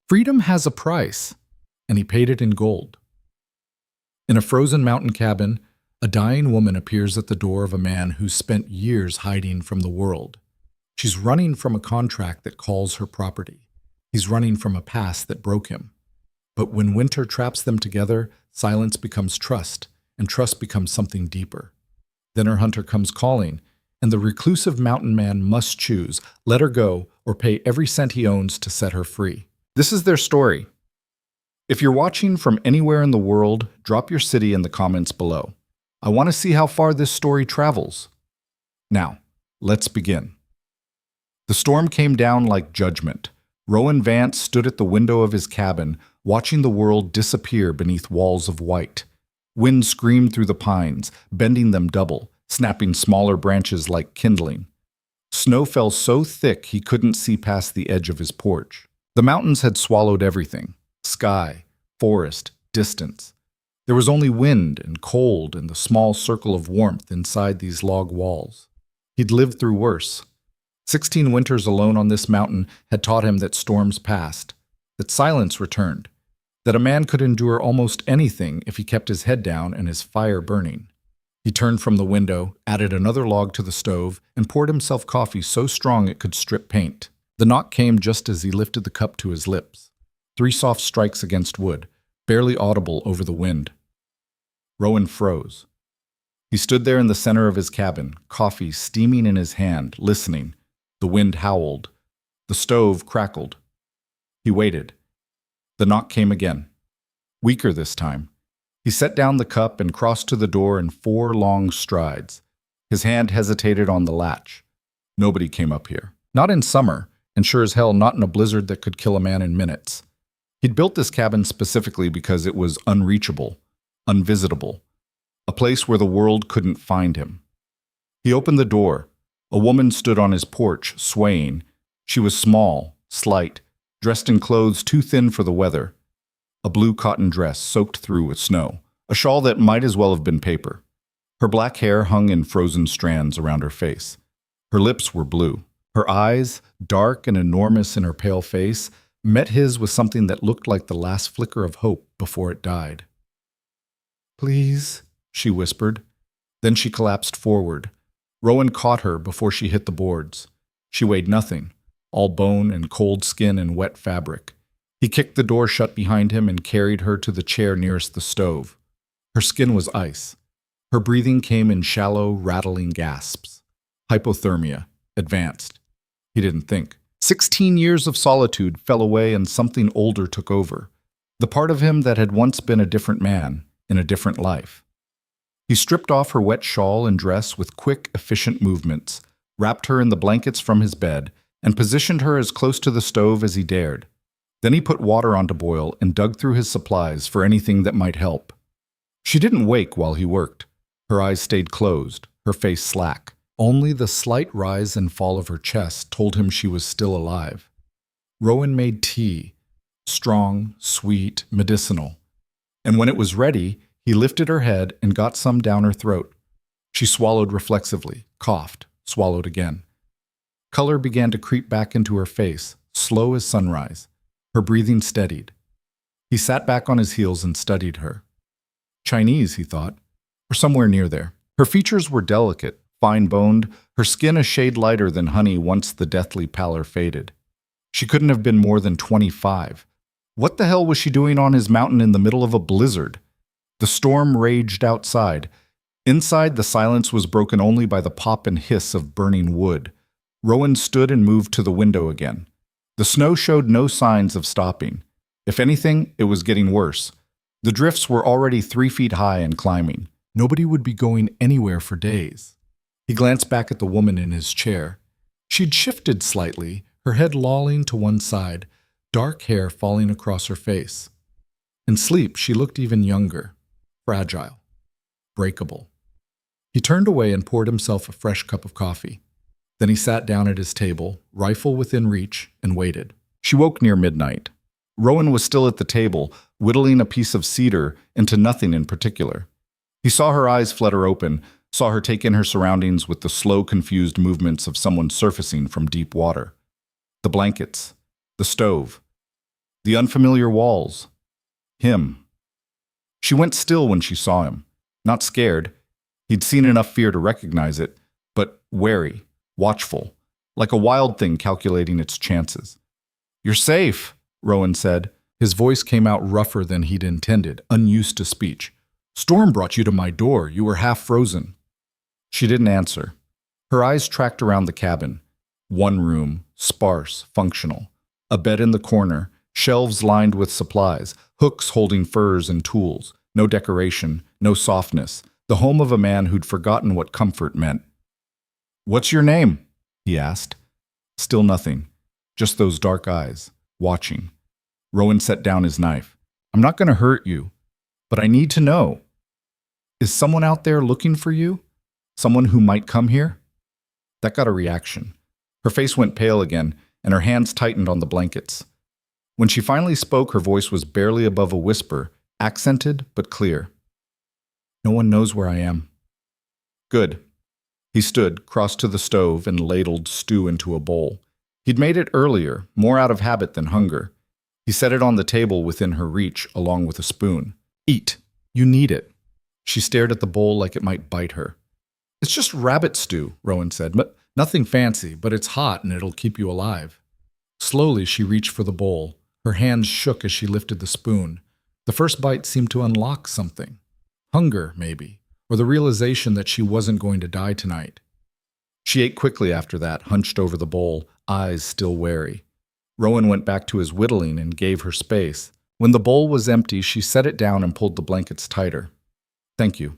Freedom has a price, and he paid it in gold. In a frozen mountain cabin, a dying woman appears at the door of a man who's spent years hiding from the world. She's running from a contract that calls her property. He's running from a past that broke him. But when winter traps them together, silence becomes trust, and trust becomes something deeper. Then her hunter comes calling, and the reclusive mountain man must choose, let her go, or pay every cent he owns to set her free. This is their story. If you're watching from anywhere in the world, drop your city in the comments below. I want to see how far this story travels. Now, let's begin. The storm came down like judgment. Rowan Vance stood at the window of his cabin, watching the world disappear beneath walls of white. Wind screamed through the pines, bending them double, snapping smaller branches like kindling. Snow fell so thick he couldn't see past the edge of his porch. The mountains had swallowed everything: sky, forest, distance. There was only wind and cold and the small circle of warmth inside these log walls. He'd lived through worse. 16 winters alone on this mountain had taught him that storms passed, that silence returned, that a man could endure almost anything if he kept his head down and his fire burning. He turned from the window, added another log to the stove, and poured himself coffee so strong it could strip paint. The knock came just as he lifted the cup to his lips. 3 soft strikes against wood, barely audible over the wind. Rowan froze. He stood there in the center of his cabin, coffee steaming in his hand, listening. The wind howled. The stove crackled. He waited. The knock came again. Weaker this time. He set down the cup and crossed to the door in 4 long strides. His hand hesitated on the latch. Nobody came up here. Not in summer, and sure as hell not in a blizzard that could kill a man in minutes. He'd built this cabin specifically because it was unreachable, unvisitable, a place where the world couldn't find him. He opened the door. A woman stood on his porch, swaying. She was small, slight, dressed in clothes too thin for the weather. A blue cotton dress soaked through with snow, a shawl that might as well have been paper. Her black hair hung in frozen strands around her face. Her lips were blue. Her eyes, dark and enormous in her pale face, met his with something that looked like the last flicker of hope before it died. "Please," she whispered. Then she collapsed forward. Rowan caught her before she hit the boards. She weighed nothing, all bone and cold skin and wet fabric. He kicked the door shut behind him and carried her to the chair nearest the stove. Her skin was ice. Her breathing came in shallow, rattling gasps. Hypothermia, advanced. He didn't think. 16 years of solitude fell away and something older took over. The part of him that had once been a different man, in a different life. He stripped off her wet shawl and dress with quick, efficient movements, wrapped her in the blankets from his bed, and positioned her as close to the stove as he dared. Then he put water on to boil and dug through his supplies for anything that might help. She didn't wake while he worked. Her eyes stayed closed, her face slack. Only the slight rise and fall of her chest told him she was still alive. Rowan made tea, strong, sweet, medicinal. And when it was ready, he lifted her head and got some down her throat. She swallowed reflexively, coughed, swallowed again. Color began to creep back into her face, slow as sunrise. Her breathing steadied. He sat back on his heels and studied her. Chinese, he thought, or somewhere near there. Her features were delicate, fine-boned, her skin a shade lighter than honey once the deathly pallor faded. She couldn't have been more than 25. What the hell was she doing on his mountain in the middle of a blizzard? The storm raged outside. Inside, the silence was broken only by the pop and hiss of burning wood. Rowan stood and moved to the window again. The snow showed no signs of stopping. If anything, it was getting worse. The drifts were already 3 feet high and climbing. Nobody would be going anywhere for days. He glanced back at the woman in his chair. She'd shifted slightly, her head lolling to one side, dark hair falling across her face. In sleep, she looked even younger, fragile, breakable. He turned away and poured himself a fresh cup of coffee. Then he sat down at his table, rifle within reach, and waited. She woke near midnight. Rowan was still at the table, whittling a piece of cedar into nothing in particular. He saw her eyes flutter open, saw her take in her surroundings with the slow, confused movements of someone surfacing from deep water. The blankets, the stove, The unfamiliar walls. Him. She went still when she saw him. Not scared. He'd seen enough fear to recognize it, but wary, watchful, like a wild thing calculating its chances. "You're safe," Rowan said. His voice came out rougher than he'd intended, unused to speech. "Storm brought you to my door. You were half frozen." She didn't answer. Her eyes tracked around the cabin. One room, sparse, functional. A bed in the corner, shelves lined with supplies, hooks holding furs and tools. No decoration, no softness. The home of a man who'd forgotten what comfort meant. "What's your name?" he asked. Still nothing. Just those dark eyes, watching. Rowan set down his knife. "I'm not going to hurt you, but I need to know. Is someone out there looking for you? Someone who might come here?" That got a reaction. Her face went pale again, and her hands tightened on the blankets. When she finally spoke, her voice was barely above a whisper, accented but clear. "No one knows where I am." "Good." He stood, crossed to the stove, and ladled stew into a bowl. He'd made it earlier, more out of habit than hunger. He set it on the table within her reach, along with a spoon. "Eat. You need it." She stared at the bowl like it might bite her. "It's just rabbit stew," Rowan said. "But nothing fancy, but it's hot and it'll keep you alive." Slowly, she reached for the bowl. Her hands shook as she lifted the spoon. The first bite seemed to unlock something. Hunger, maybe, or the realization that she wasn't going to die tonight. She ate quickly after that, hunched over the bowl, eyes still wary. Rowan went back to his whittling and gave her space. When the bowl was empty, she set it down and pulled the blankets tighter. "Thank you."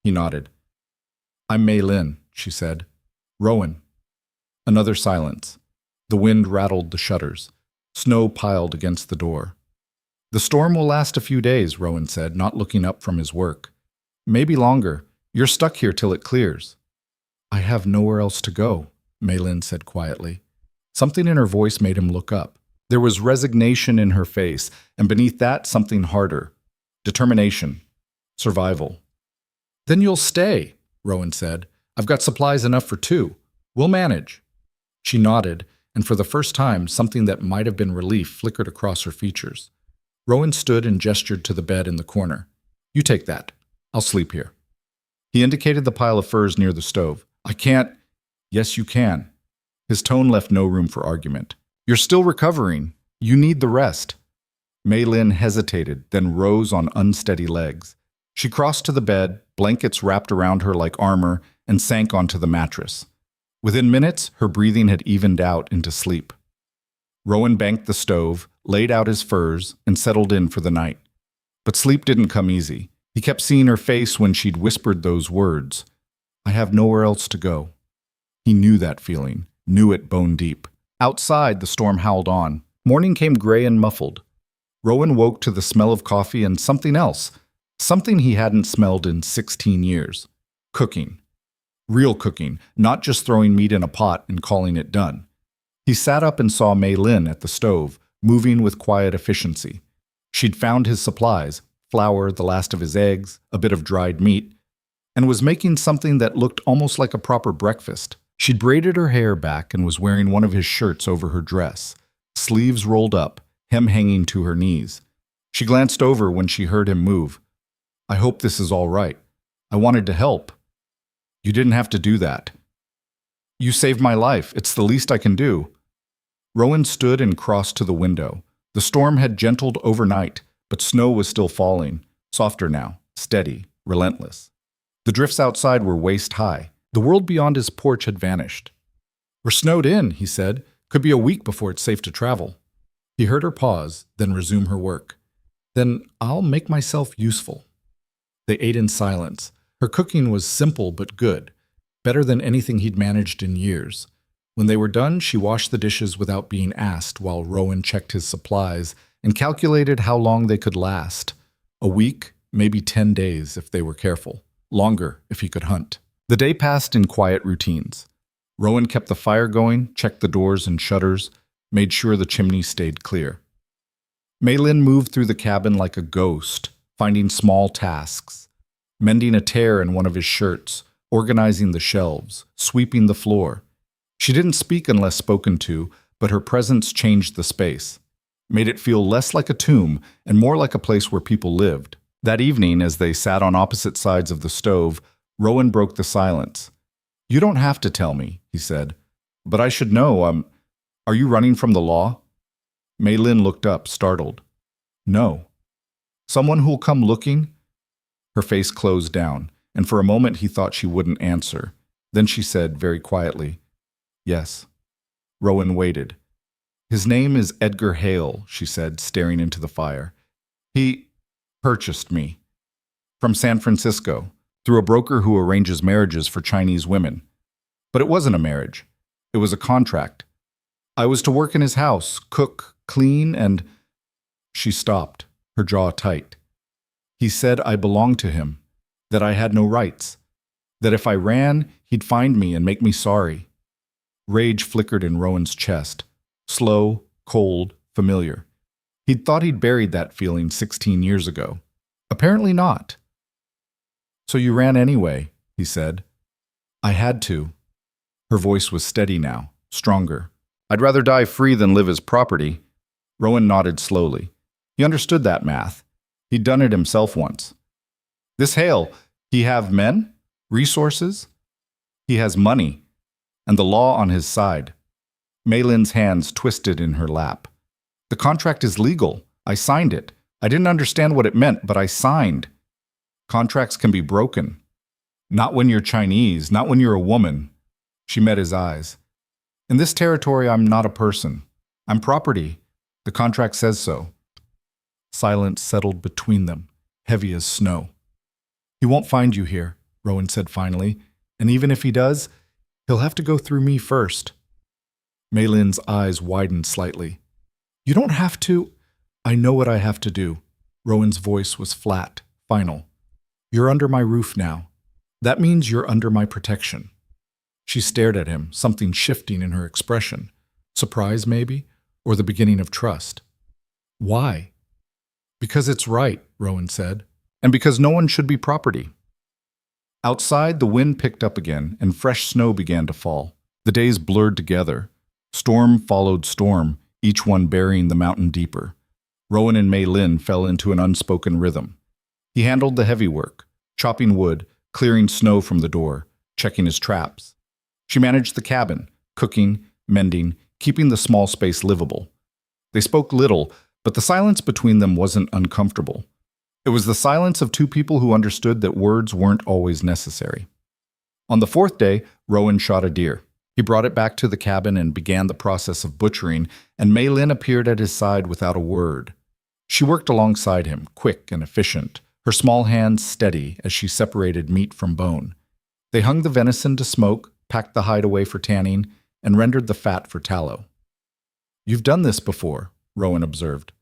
He nodded. "I'm Mei Lin," she said. "Rowan." Another silence. The wind rattled the shutters. Snow piled against the door. "The storm will last a few days," Rowan said, not looking up from his work. "Maybe longer. You're stuck here till it clears." "I have nowhere else to go," Mei Lin said quietly. Something in her voice made him look up. There was resignation in her face, and beneath that, something harder. Determination. Survival. "Then you'll stay," Rowan said. "I've got supplies enough for 2. We'll manage." She nodded, and for the first time, something that might have been relief flickered across her features. Rowan stood and gestured to the bed in the corner. "You take that. I'll sleep here." He indicated the pile of furs near the stove. "I can't." "Yes, you can." His tone left no room for argument. "You're still recovering. You need the rest." Mei Lin hesitated, then rose on unsteady legs. She crossed to the bed, blankets wrapped around her like armor, and sank onto the mattress. Within minutes, her breathing had evened out into sleep. Rowan banked the stove, laid out his furs, and settled in for the night. But sleep didn't come easy. He kept seeing her face when she'd whispered those words. "I have nowhere else to go." He knew that feeling, knew it bone deep. Outside, the storm howled on. Morning came gray and muffled. Rowan woke to the smell of coffee and something else, something he hadn't smelled in 16 years. Cooking. Real cooking, not just throwing meat in a pot and calling it done. He sat up and saw Mei Lin at the stove, moving with quiet efficiency. She'd found his supplies, flour, the last of his eggs, a bit of dried meat, and was making something that looked almost like a proper breakfast. She'd braided her hair back and was wearing one of his shirts over her dress, sleeves rolled up, hem hanging to her knees. She glanced over when she heard him move. "I hope this is all right. I wanted to help." "You didn't have to do that." "You saved my life. It's the least I can do." Rowan stood and crossed to the window. The storm had gentled overnight, but snow was still falling, softer now, steady, relentless. The drifts outside were waist-high. The world beyond his porch had vanished. "We're snowed in," he said. "Could be a week before it's safe to travel." He heard her pause, then resume her work. "Then I'll make myself useful." They ate in silence. Her cooking was simple but good, better than anything he'd managed in years. When they were done, she washed the dishes without being asked while Rowan checked his supplies and calculated how long they could last. A week, maybe 10 days if they were careful. Longer if he could hunt. The day passed in quiet routines. Rowan kept the fire going, checked the doors and shutters, made sure the chimney stayed clear. Mei Lin moved through the cabin like a ghost, finding small tasks. Mending a tear in one of his shirts, organizing the shelves, sweeping the floor. She didn't speak unless spoken to, but her presence changed the space. made it feel less like a tomb and more like a place where people lived. That evening, as they sat on opposite sides of the stove, Rowan broke the silence. "You don't have to tell me," he said. "But I should know. Are you running from the law?" Mei Lin looked up, startled. "No." "Someone who'll come looking?" Her face closed down, and for a moment he thought she wouldn't answer. Then she said very quietly, "Yes." Rowan waited. "His name is Edgar Hale," she said, staring into the fire. "He purchased me from San Francisco through a broker who arranges marriages for Chinese women. But it wasn't a marriage. It was a contract. I was to work in his house, cook, clean, and—" She stopped, her jaw tight. "He said I belonged to him, that I had no rights, that if I ran, he'd find me and make me sorry." Rage flickered in Rowan's chest, slow, cold, familiar. He'd thought he'd buried that feeling 16 years ago. Apparently not. "So you ran anyway," he said. "I had to." Her voice was steady now, stronger. "I'd rather die free than live as property." Rowan nodded slowly. He understood that math. He'd done it himself once. "This Hale, he have men? Resources? He has money, and the law on his side." Mei Lin's hands twisted in her lap. "The contract is legal. I signed it. I didn't understand what it meant, but I signed. Contracts can be broken. Not when you're Chinese, not when you're a woman." She met his eyes. "In this territory, I'm not a person. I'm property. The contract says so." Silence settled between them, heavy as snow. "He won't find you here," Rowan said finally, "and even if he does, he'll have to go through me first." Mei Lin's eyes widened slightly. "You don't have to—" "I know what I have to do." Rowan's voice was flat, final. "You're under my roof now. That means you're under my protection." She stared at him, something shifting in her expression. Surprise, maybe, or the beginning of trust. "Why?" "Because it's right," Rowan said, "and because no one should be property." Outside, the wind picked up again, and fresh snow began to fall. The days blurred together. Storm followed storm, each one burying the mountain deeper. Rowan and Mei Lin fell into an unspoken rhythm. He handled the heavy work, chopping wood, clearing snow from the door, checking his traps. She managed the cabin, cooking, mending, keeping the small space livable. They spoke little, but the silence between them wasn't uncomfortable. It was the silence of two people who understood that words weren't always necessary. On the fourth day, Rowan shot a deer. He brought it back to the cabin and began the process of butchering, and Mei Lin appeared at his side without a word. She worked alongside him, quick and efficient, her small hands steady as she separated meat from bone. They hung the venison to smoke, packed the hide away for tanning, and rendered the fat for tallow. "You've done this before," Rowan observed.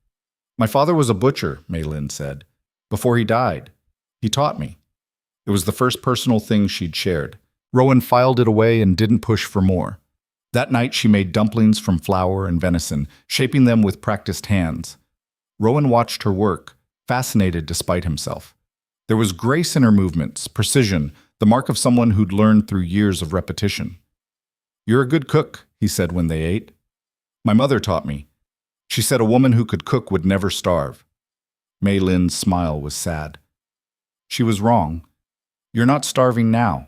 "My father was a butcher," Mei Lin said. "Before he died. He taught me." It was the first personal thing she'd shared. Rowan filed it away and didn't push for more. That night she made dumplings from flour and venison, shaping them with practiced hands. Rowan watched her work, fascinated despite himself. There was grace in her movements, precision, the mark of someone who'd learned through years of repetition. "You're a good cook," he said when they ate. "My mother taught me. She said a woman who could cook would never starve." Mei Lin's smile was sad. She was wrong. "You're not starving now."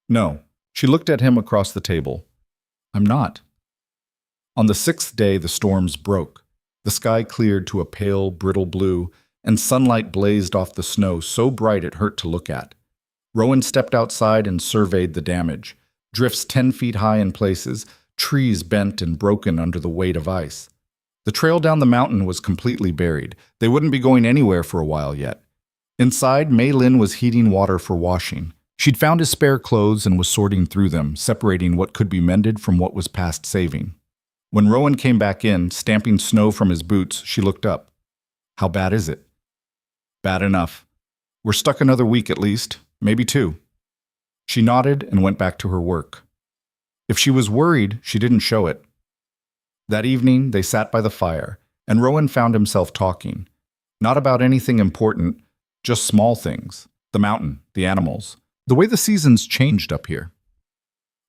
"No." She looked at him across the table. "I'm not." On the sixth day, the storms broke. The sky cleared to a pale, brittle blue, and sunlight blazed off the snow so bright it hurt to look at. Rowan stepped outside and surveyed the damage. Drifts 10 feet high in places, trees bent and broken under the weight of ice. The trail down the mountain was completely buried. They wouldn't be going anywhere for a while yet. Inside, Mei Lin was heating water for washing. She'd found his spare clothes and was sorting through them, separating what could be mended from what was past saving. When Rowan came back in, stamping snow from his boots, she looked up. "How bad is it?" "Bad enough. We're stuck another week at least, maybe 2. She nodded and went back to her work. If she was worried, she didn't show it. That evening, they sat by the fire, and Rowan found himself talking. Not about anything important, just small things. The mountain, the animals, the way the seasons changed up here.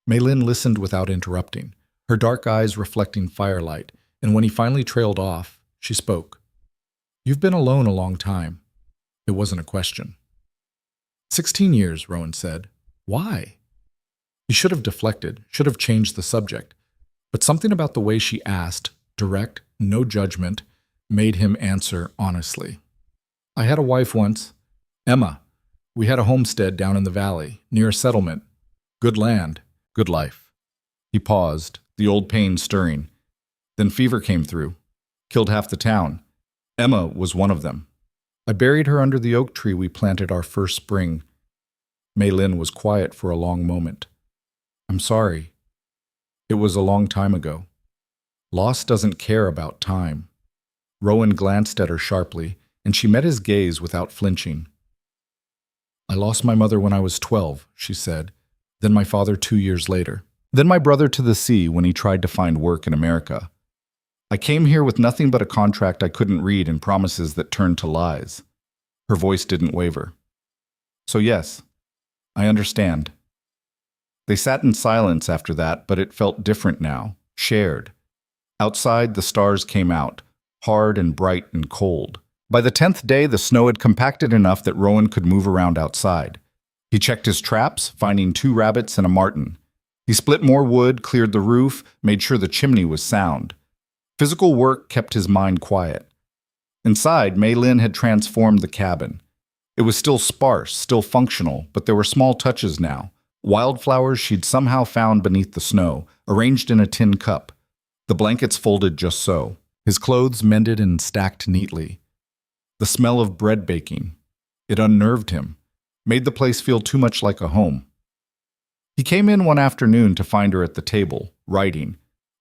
Mei Lin listened without interrupting, her dark eyes reflecting firelight, and when he finally trailed off, She spoke. You've been alone a long time. It wasn't a question. 16 years, Rowan said. Why? He should have deflected, should have changed the subject. But something about the way she asked, direct, no judgment, made him answer honestly. I had a wife once, Emma. We had a homestead down in the valley, near a settlement. Good land, good life. He paused, the old pain stirring. Then fever came through, killed half the town. Emma was one of them. I buried her under the oak tree we planted our first spring. Mei Lin was quiet for a long moment. I'm sorry. It was a long time ago. Loss doesn't care about time. Rowan glanced at her sharply, and she met his gaze without flinching. I lost my mother when I was 12, she said, then my father 2 years later. Then my brother to the sea when he tried to find work in America. I came here with nothing but a contract I couldn't read and promises that turned to lies. Her voice didn't waver. So yes, I understand. They sat in silence after that, but it felt different now, shared. Outside, the stars came out, hard and bright and cold. By the 10th day, the snow had compacted enough that Rowan could move around outside. He checked his traps, finding 2 rabbits and a marten. He split more wood, cleared the roof, made sure the chimney was sound. Physical work kept his mind quiet. Inside, Mei Lin had transformed the cabin. It was still sparse, still functional, but there were small touches now. Wildflowers she'd somehow found beneath the snow, arranged in a tin cup. The blankets folded just so. His clothes mended and stacked neatly. The smell of bread baking. It unnerved him, made the place feel too much like a home. He came in one afternoon to find her at the table, writing.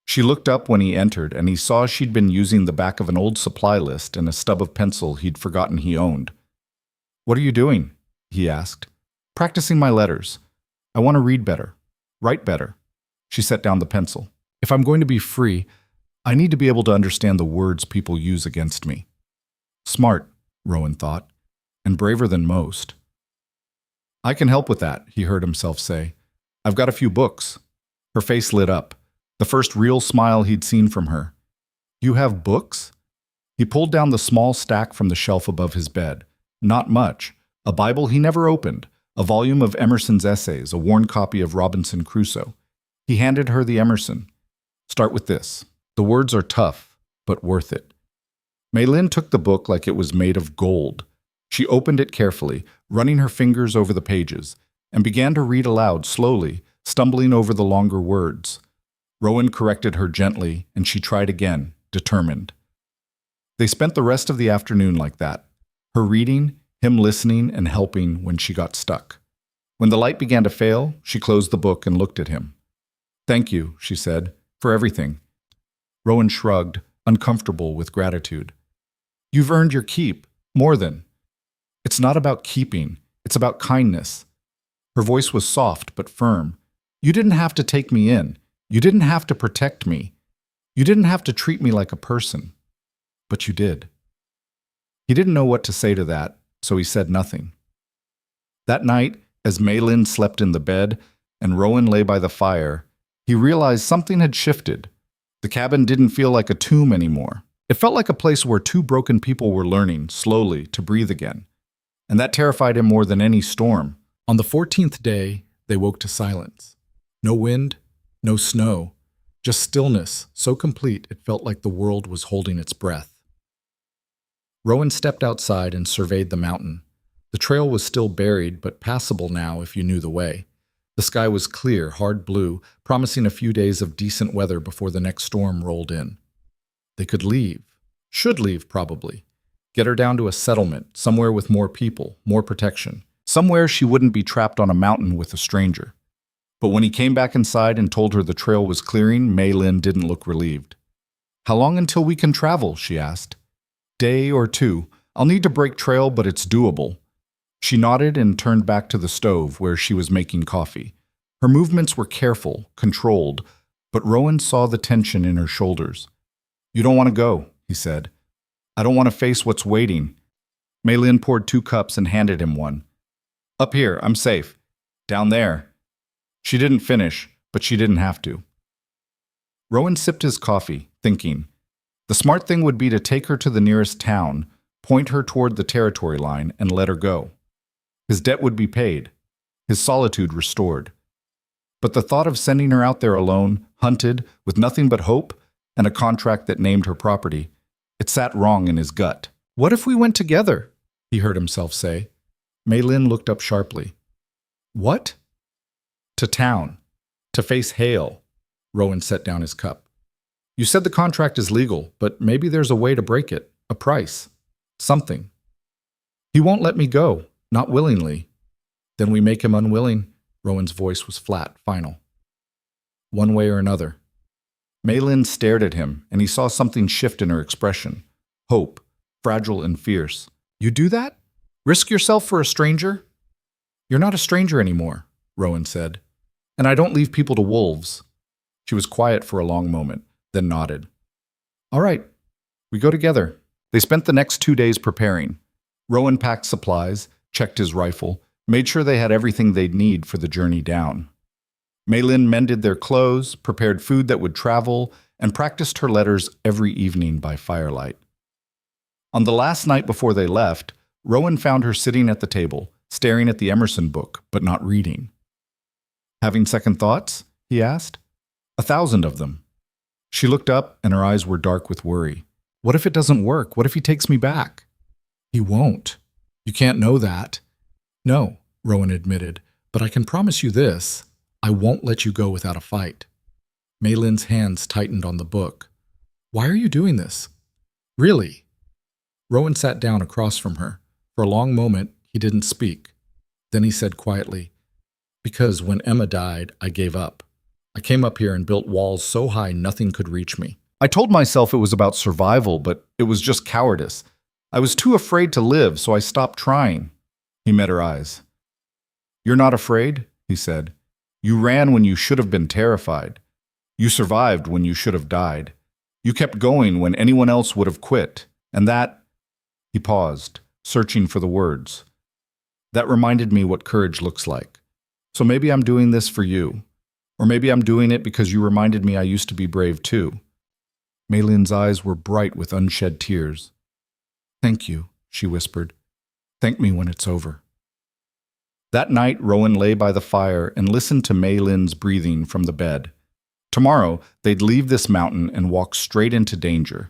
She looked up when he entered, and he saw she'd been using the back of an old supply list and a stub of pencil he'd forgotten he owned. What are you doing? He asked. Practicing my letters. I want to read better, write better. She set down the pencil. If I'm going to be free, I need to be able to understand the words people use against me. Smart, Rowan thought, and braver than most. I can help with that, he heard himself say. I've got a few books. Her face lit up, the first real smile he'd seen from her. You have books? He pulled down the small stack from the shelf above his bed. Not much. A Bible he never opened, a volume of Emerson's essays, a worn copy of Robinson Crusoe. He handed her the Emerson. Start with this. The words are tough, but worth it. Mei Lin took the book like it was made of gold. She opened it carefully, running her fingers over the pages, and began to read aloud slowly, stumbling over the longer words. Rowan corrected her gently, and she tried again, determined. They spent the rest of the afternoon like that, her reading, him listening and helping when she got stuck. When the light began to fail, she closed the book and looked at him. Thank you, she said, for everything. Rowan shrugged, uncomfortable with gratitude. You've earned your keep, more than. It's not about keeping, it's about kindness. Her voice was soft but firm. You didn't have to take me in. You didn't have to protect me. You didn't have to treat me like a person. But you did. He didn't know what to say to that, so he said nothing. That night, as Mei Lin slept in the bed and Rowan lay by the fire, he realized something had shifted. The cabin didn't feel like a tomb anymore. It felt like a place where 2 broken people were learning, slowly, to breathe again. And that terrified him more than any storm. On the 14th day, they woke to silence. No wind, no snow, just stillness so complete it felt like the world was holding its breath. Rowan stepped outside and surveyed the mountain. The trail was still buried, but passable now if you knew the way. The sky was clear, hard blue, promising a few days of decent weather before the next storm rolled in. They could leave. Should leave, probably. Get her down to a settlement, somewhere with more people, more protection. Somewhere she wouldn't be trapped on a mountain with a stranger. But when he came back inside and told her the trail was clearing, Mei Lin didn't look relieved. How long until we can travel? She asked. Day or 2. I'll need to break trail, but it's doable. She nodded and turned back to the stove where she was making coffee. Her movements were careful, controlled, but Rowan saw the tension in her shoulders. You don't want to go, he said. I don't want to face what's waiting. Mei Lin poured 2 cups and handed him one. Up here, I'm safe. Down there. She didn't finish, but she didn't have to. Rowan sipped his coffee, thinking. The smart thing would be to take her to the nearest town, point her toward the territory line, and let her go. His debt would be paid, his solitude restored. But the thought of sending her out there alone, hunted, with nothing but hope, and a contract that named her property, it sat wrong in his gut. "What if we went together?" he heard himself say. Mei Lin looked up sharply. "What?" "To town. To face Hale." Rowan set down his cup. "You said the contract is legal, but maybe there's a way to break it. A price. Something." "He won't let me go. Not willingly." "Then we make him unwilling." Rowan's voice was flat, final. "One way or another." Mei Lin stared at him, and he saw something shift in her expression. Hope, fragile and fierce. "You do that? Risk yourself for a stranger?" "You're not a stranger anymore," Rowan said. "And I don't leave people to wolves." She was quiet for a long moment, then nodded. "All right, we go together." They spent the next 2 days preparing. Rowan packed supplies, checked his rifle, made sure they had everything they'd need for the journey down. Mei Lin mended their clothes, prepared food that would travel, and practiced her letters every evening by firelight. On the last night before they left, Rowan found her sitting at the table, staring at the Emerson book, but not reading. "Having second thoughts?" he asked. "1,000 of them." She looked up, and her eyes were dark with worry. "What if it doesn't work? What if he takes me back?" "He won't. You can't know that." "No," Rowan admitted, "but I can promise you this. I won't let you go without a fight." Mei Lin's hands tightened on the book. "Why are you doing this? Really?" Rowan sat down across from her. For a long moment, he didn't speak. Then he said quietly, "Because when Emma died, I gave up. I came up here and built walls so high nothing could reach me. I told myself it was about survival, but it was just cowardice. I was too afraid to live, so I stopped trying." He met her eyes. "You're not afraid?" he said. "You ran when you should have been terrified. You survived when you should have died. You kept going when anyone else would have quit. And that—" He paused, searching for the words. "That reminded me what courage looks like. So maybe I'm doing this for you. Or maybe I'm doing it because you reminded me I used to be brave too." Mei Lin's eyes were bright with unshed tears. "Thank you," she whispered. "Thank me when it's over." That night, Rowan lay by the fire and listened to Mei Lin's breathing from the bed. Tomorrow, they'd leave this mountain and walk straight into danger.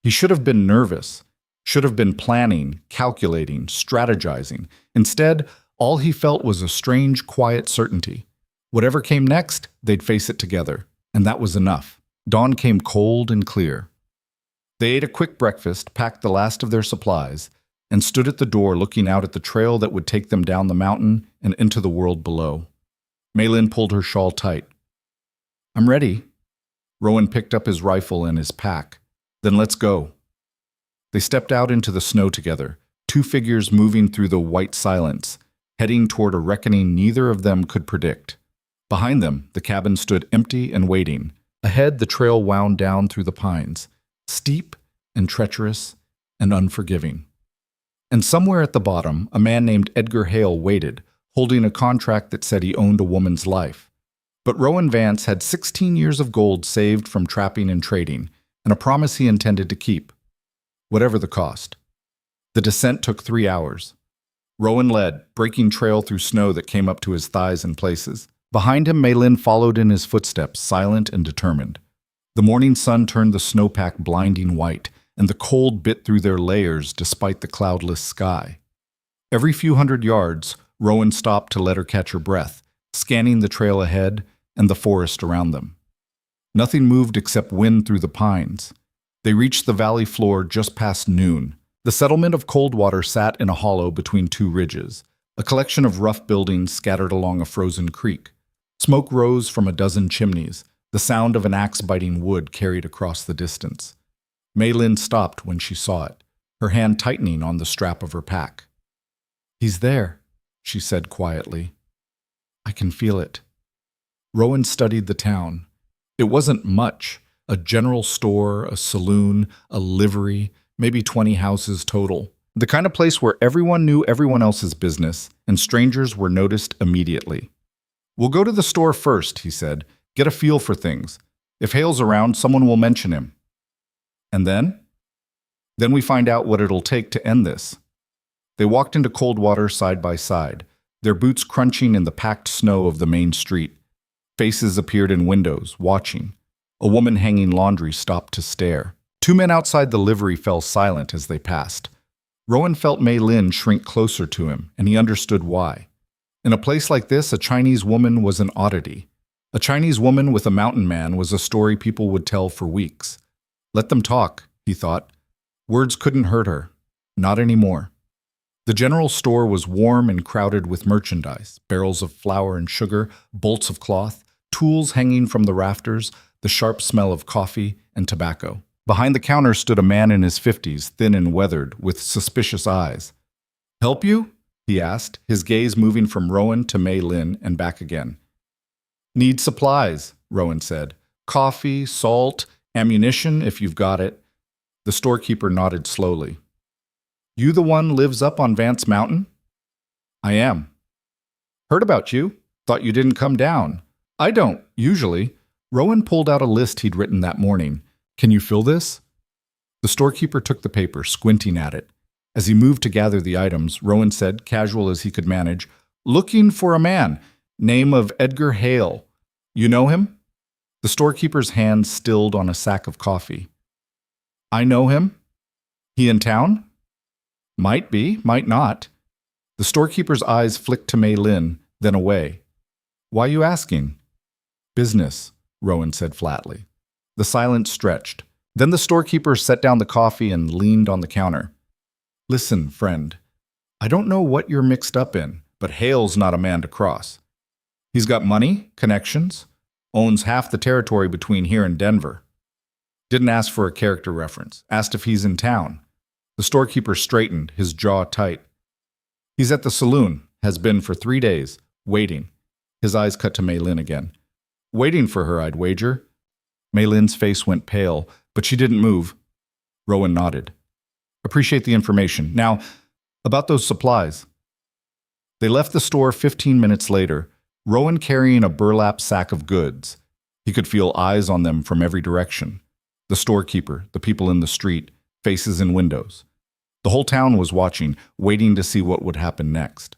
He should have been nervous, should have been planning, calculating, strategizing. Instead, all he felt was a strange, quiet certainty. Whatever came next, they'd face it together, and that was enough. Dawn came cold and clear. They ate a quick breakfast, packed the last of their supplies, and stood at the door looking out at the trail that would take them down the mountain and into the world below. Mei Lin pulled her shawl tight. "I'm ready." Rowan picked up his rifle and his pack. "Then let's go." They stepped out into the snow together, two figures moving through the white silence, heading toward a reckoning neither of them could predict. Behind them, the cabin stood empty and waiting. Ahead, the trail wound down through the pines, steep and treacherous and unforgiving. And somewhere at the bottom, a man named Edgar Hale waited, holding a contract that said he owned a woman's life. But Rowan Vance had 16 years of gold saved from trapping and trading, and a promise he intended to keep, whatever the cost. The descent took 3 hours. Rowan led, breaking trail through snow that came up to his thighs in places. Behind him, Mei Lin followed in his footsteps, silent and determined. The morning sun turned the snowpack blinding white, and the cold bit through their layers despite the cloudless sky. Every few hundred yards, Rowan stopped to let her catch her breath, scanning the trail ahead and the forest around them. Nothing moved except wind through the pines. They reached the valley floor just past noon. The settlement of Coldwater sat in a hollow between two ridges, a collection of rough buildings scattered along a frozen creek. Smoke rose from a dozen chimneys, the sound of an axe biting wood carried across the distance. Mei Lin stopped when she saw it, her hand tightening on the strap of her pack. "He's there," she said quietly. "I can feel it." Rowan studied the town. It wasn't much, a general store, a saloon, a livery, maybe 20 houses total. The kind of place where everyone knew everyone else's business, and strangers were noticed immediately. "We'll go to the store first," he said. "Get a feel for things. If Hale's around, someone will mention him." And then? Then we find out what it'll take to end this. They walked into cold water side by side, their boots crunching in the packed snow of the main street. Faces appeared in windows, watching. A woman hanging laundry stopped to stare. Two men outside the livery fell silent as they passed. Rowan felt Mei Lin shrink closer to him, and he understood why. In a place like this, a Chinese woman was an oddity. A Chinese woman with a mountain man was a story people would tell for weeks. Let them talk, he thought. Words couldn't hurt her. Not anymore. The general store was warm and crowded with merchandise, barrels of flour and sugar, bolts of cloth, tools hanging from the rafters, the sharp smell of coffee and tobacco. Behind the counter stood a man in his 50s, thin and weathered, with suspicious eyes. "Help you?" he asked, his gaze moving from Rowan to Mei Lin and back again. "Need supplies," Rowan said. "Coffee, salt, ammunition if you've got it." The storekeeper nodded slowly. "You the one lives up on Vance Mountain?" "I am." "Heard about you. Thought you didn't come down." "I don't, usually." Rowan pulled out a list he'd written that morning. "Can you fill this?" The storekeeper took the paper, squinting at it. As he moved to gather the items, Rowan said, casual as he could manage, "Looking for a man. Name of Edgar Hale. You know him?" The storekeeper's hand stilled on a sack of coffee. "I know him. He in town?" "Might be, might not." The storekeeper's eyes flicked to Mei Lin, then away. "Why you asking?" "Business," Rowan said flatly. The silence stretched. Then the storekeeper set down the coffee and leaned on the counter. "Listen, friend, I don't know what you're mixed up in, but Hale's not a man to cross. He's got money, connections, owns half the territory between here and Denver." Didn't ask for a character reference, asked if he's in town. The storekeeper straightened, his jaw tight. "He's at the saloon, has been for 3 days, waiting." His eyes cut to Mei Lin again. "Waiting for her, I'd wager." Mei Lin's face went pale, but she didn't move. Rowan nodded. "Appreciate the information. Now, about those supplies." They left the store 15 minutes later, Rowan carrying a burlap sack of goods. He could feel eyes on them from every direction. The storekeeper, the people in the street, faces in windows. The whole town was watching, waiting to see what would happen next.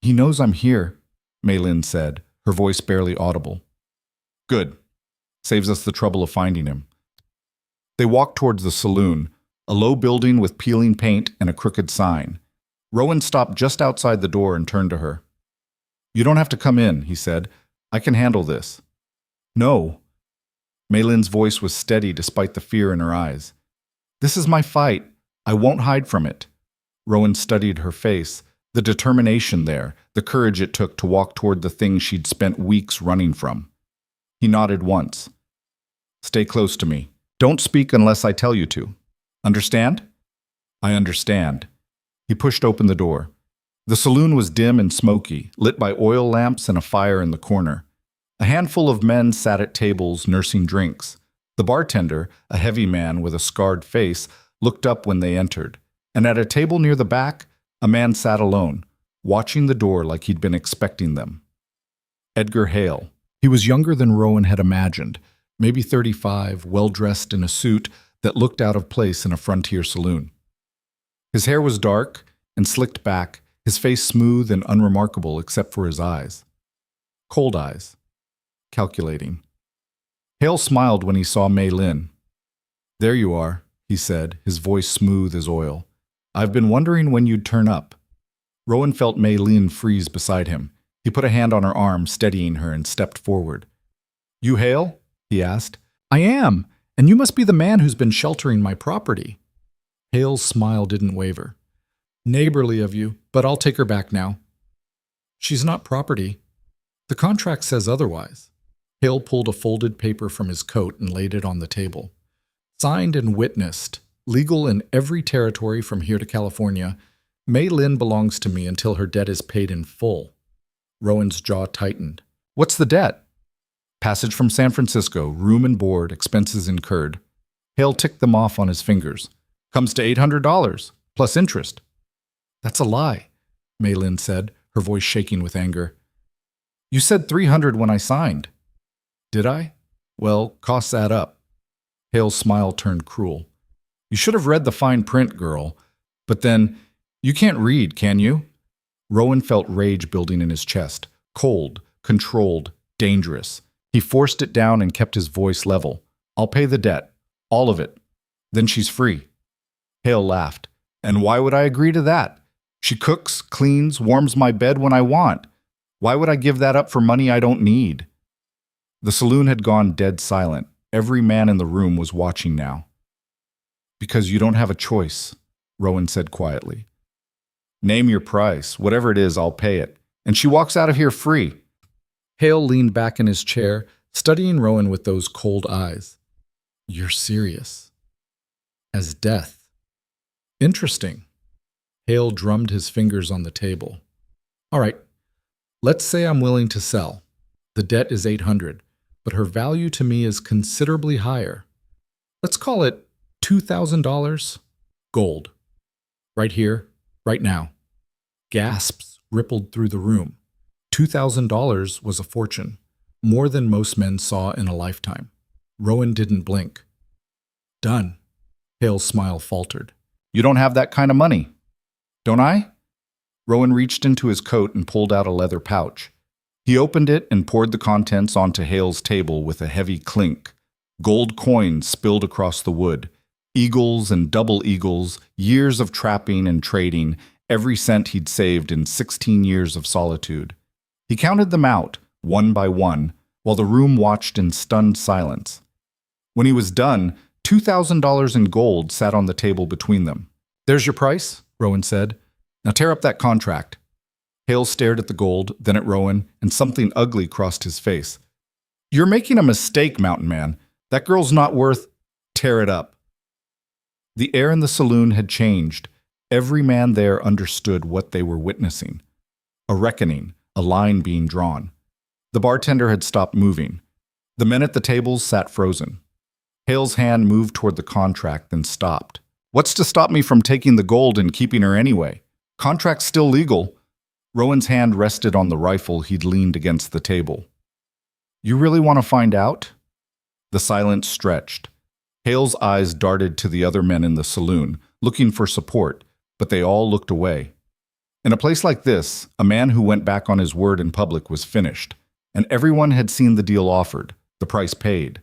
"He knows I'm here," Mei Lin said, her voice barely audible. "Good. Saves us the trouble of finding him." They walked towards the saloon, a low building with peeling paint and a crooked sign. Rowan stopped just outside the door and turned to her. "You don't have to come in," he said. "I can handle this." "No." Mei Lin's voice was steady despite the fear in her eyes. "This is my fight. I won't hide from it." Rowan studied her face, the determination there, the courage it took to walk toward the thing she'd spent weeks running from. He nodded once. "Stay close to me. Don't speak unless I tell you to. Understand?" "I understand." He pushed open the door. The saloon was dim and smoky, lit by oil lamps and a fire in the corner. A handful of men sat at tables nursing drinks. The bartender, a heavy man with a scarred face, looked up when they entered. And at a table near the back, a man sat alone, watching the door like he'd been expecting them. Edgar Hale. He was younger than Rowan had imagined, maybe 35, well-dressed in a suit that looked out of place in a frontier saloon. His hair was dark and slicked back, his face smooth and unremarkable except for his eyes. Cold eyes. Calculating. Hale smiled when he saw Mei Lin. "There you are," he said, his voice smooth as oil. "I've been wondering when you'd turn up." Rowan felt Mei Lin freeze beside him. He put a hand on her arm, steadying her, and stepped forward. "You Hale?" he asked. "I am, and you must be the man who's been sheltering my property." Hale's smile didn't waver. "Neighborly of you, but I'll take her back now." "She's not property. The contract says otherwise." Hale pulled a folded paper from his coat and laid it on the table. "Signed and witnessed, legal in every territory from here to California, Mei Lin belongs to me until her debt is paid in full." Rowan's jaw tightened. "What's the debt?" "Passage from San Francisco, room and board, expenses incurred." Hale ticked them off on his fingers. "Comes to $800, plus interest." "That's a lie," Mei Lin said, her voice shaking with anger. "You said $300 when I signed." "Did I? Well, costs add up." Hale's smile turned cruel. You should have read the fine print, girl. But then, you can't read, can you? Rowan felt rage building in his chest. Cold, controlled, dangerous. He forced it down and kept his voice level. I'll pay the debt. All of it. Then she's free. Hale laughed. And why would I agree to that? She cooks, cleans, warms my bed when I want. Why would I give that up for money I don't need? The saloon had gone dead silent. Every man in the room was watching now. Because you don't have a choice, Rowan said quietly. Name your price. Whatever it is, I'll pay it. And she walks out of here free. Hale leaned back in his chair, studying Rowan with those cold eyes. You're serious. As death. Interesting. Hale drummed his fingers on the table. All right, let's say I'm willing to sell. The debt is $800, but her value to me is considerably higher. Let's call it $2,000 gold. Right here, right now. Gasps rippled through the room. $2,000 was a fortune, more than most men saw in a lifetime. Rowan didn't blink. Done. Hale's smile faltered. You don't have that kind of money. Don't I? Rowan reached into his coat and pulled out a leather pouch. He opened it and poured the contents onto Hale's table with a heavy clink. Gold coins spilled across the wood. Eagles and double eagles, years of trapping and trading, every cent he'd saved in 16 years of solitude. He counted them out, one by one, while the room watched in stunned silence. When he was done, $2,000 in gold sat on the table between them. There's your price, Rowan said. Now tear up that contract. Hale stared at the gold, then at Rowan, and something ugly crossed his face. You're making a mistake, Mountain Man. That girl's not worth... Tear it up. The air in the saloon had changed. Every man there understood what they were witnessing. A reckoning, a line being drawn. The bartender had stopped moving. The men at the tables sat frozen. Hale's hand moved toward the contract, then stopped. What's to stop me from taking the gold and keeping her anyway? Contract's still legal. Rowan's hand rested on the rifle he'd leaned against the table. You really want to find out? The silence stretched. Hale's eyes darted to the other men in the saloon, looking for support, but they all looked away. In a place like this, a man who went back on his word in public was finished, and everyone had seen the deal offered, the price paid.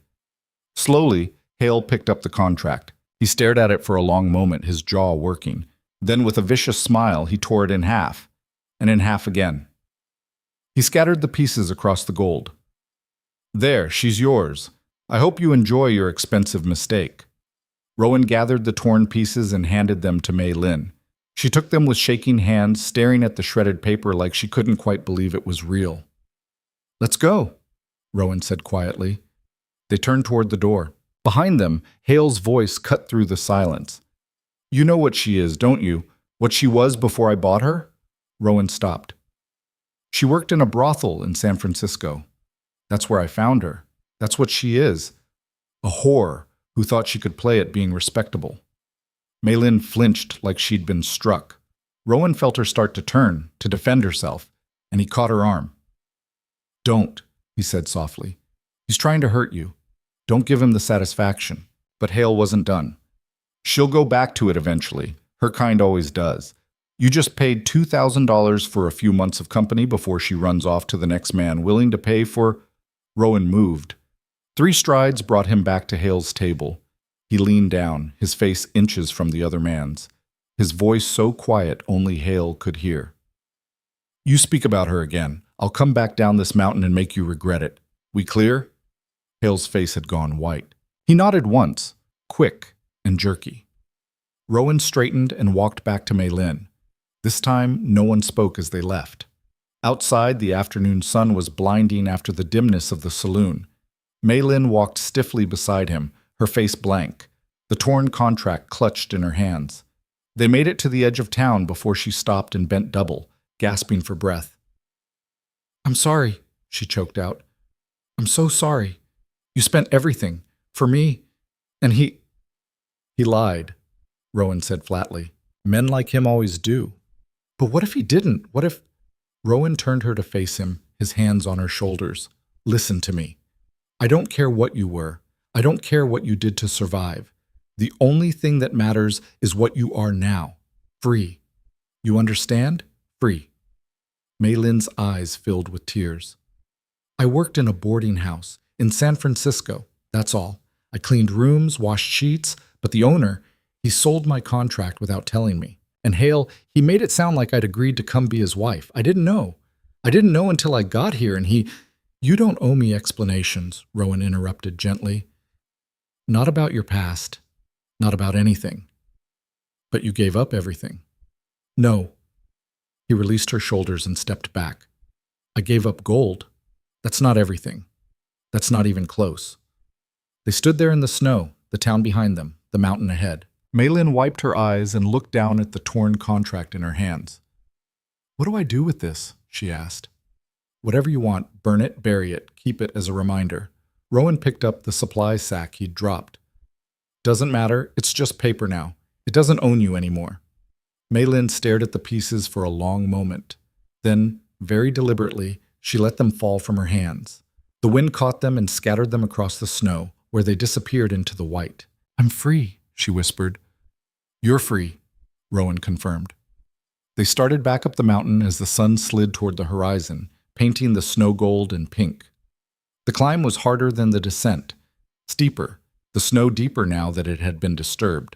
Slowly, Hale picked up the contract. He stared at it for a long moment, his jaw working. Then, with a vicious smile, he tore it in half, and in half again. He scattered the pieces across the gold. There, she's yours. I hope you enjoy your expensive mistake. Rowan gathered the torn pieces and handed them to Mei Lin. She took them with shaking hands, staring at the shredded paper like she couldn't quite believe it was real. Let's go, Rowan said quietly. They turned toward the door. Behind them, Hale's voice cut through the silence. You know what she is, don't you? What she was before I bought her? Rowan stopped. She worked in a brothel in San Francisco. That's where I found her. That's what she is. A whore who thought she could play at being respectable. Mei Lin flinched like she'd been struck. Rowan felt her start to turn, to defend herself, and he caught her arm. Don't, he said softly. He's trying to hurt you. Don't give him the satisfaction. But Hale wasn't done. She'll go back to it eventually. Her kind always does. You just paid $2,000 for a few months of company before she runs off to the next man willing to pay for... Rowan moved. 3 strides brought him back to Hale's table. He leaned down, his face inches from the other man's, his voice so quiet only Hale could hear. You speak about her again. I'll come back down this mountain and make you regret it. We clear? Hale's face had gone white. He nodded once, quick and jerky. Rowan straightened and walked back to Mei Lin. This time, no one spoke as they left. Outside, the afternoon sun was blinding after the dimness of the saloon. Mei Lin walked stiffly beside him, her face blank, the torn contract clutched in her hands. They made it to the edge of town before she stopped and bent double, gasping for breath. I'm sorry, she choked out. I'm so sorry. You spent everything, for me, and he... He lied, Rowan said flatly. Men like him always do. But what if he didn't? What if... Rowan turned her to face him, his hands on her shoulders. Listen to me. I don't care what you were. I don't care what you did to survive. The only thing that matters is what you are now. Free. You understand? Free. Mei Lin's eyes filled with tears. I worked in a boarding house in San Francisco, that's all. I cleaned rooms, washed sheets, but the owner, he sold my contract without telling me. And Hale, he made it sound like I'd agreed to come be his wife. I didn't know. I didn't know until I got here, and You don't owe me explanations, Rowan interrupted gently. Not about your past, not about anything. But you gave up everything. No. He released her shoulders and stepped back. I gave up gold. That's not everything. That's not even close. They stood there in the snow, the town behind them, the mountain ahead. Mei Lin wiped her eyes and looked down at the torn contract in her hands. What do I do with this? She asked. Whatever you want, burn it, bury it, keep it as a reminder. Rowan picked up the supply sack he'd dropped. Doesn't matter, it's just paper now. It doesn't own you anymore. Mei Lin stared at the pieces for a long moment. Then, very deliberately, she let them fall from her hands. The wind caught them and scattered them across the snow, where they disappeared into the white. I'm free, she whispered. You're free, Rowan confirmed. They started back up the mountain as the sun slid toward the horizon, painting the snow gold and pink. The climb was harder than the descent, steeper, the snow deeper now that it had been disturbed.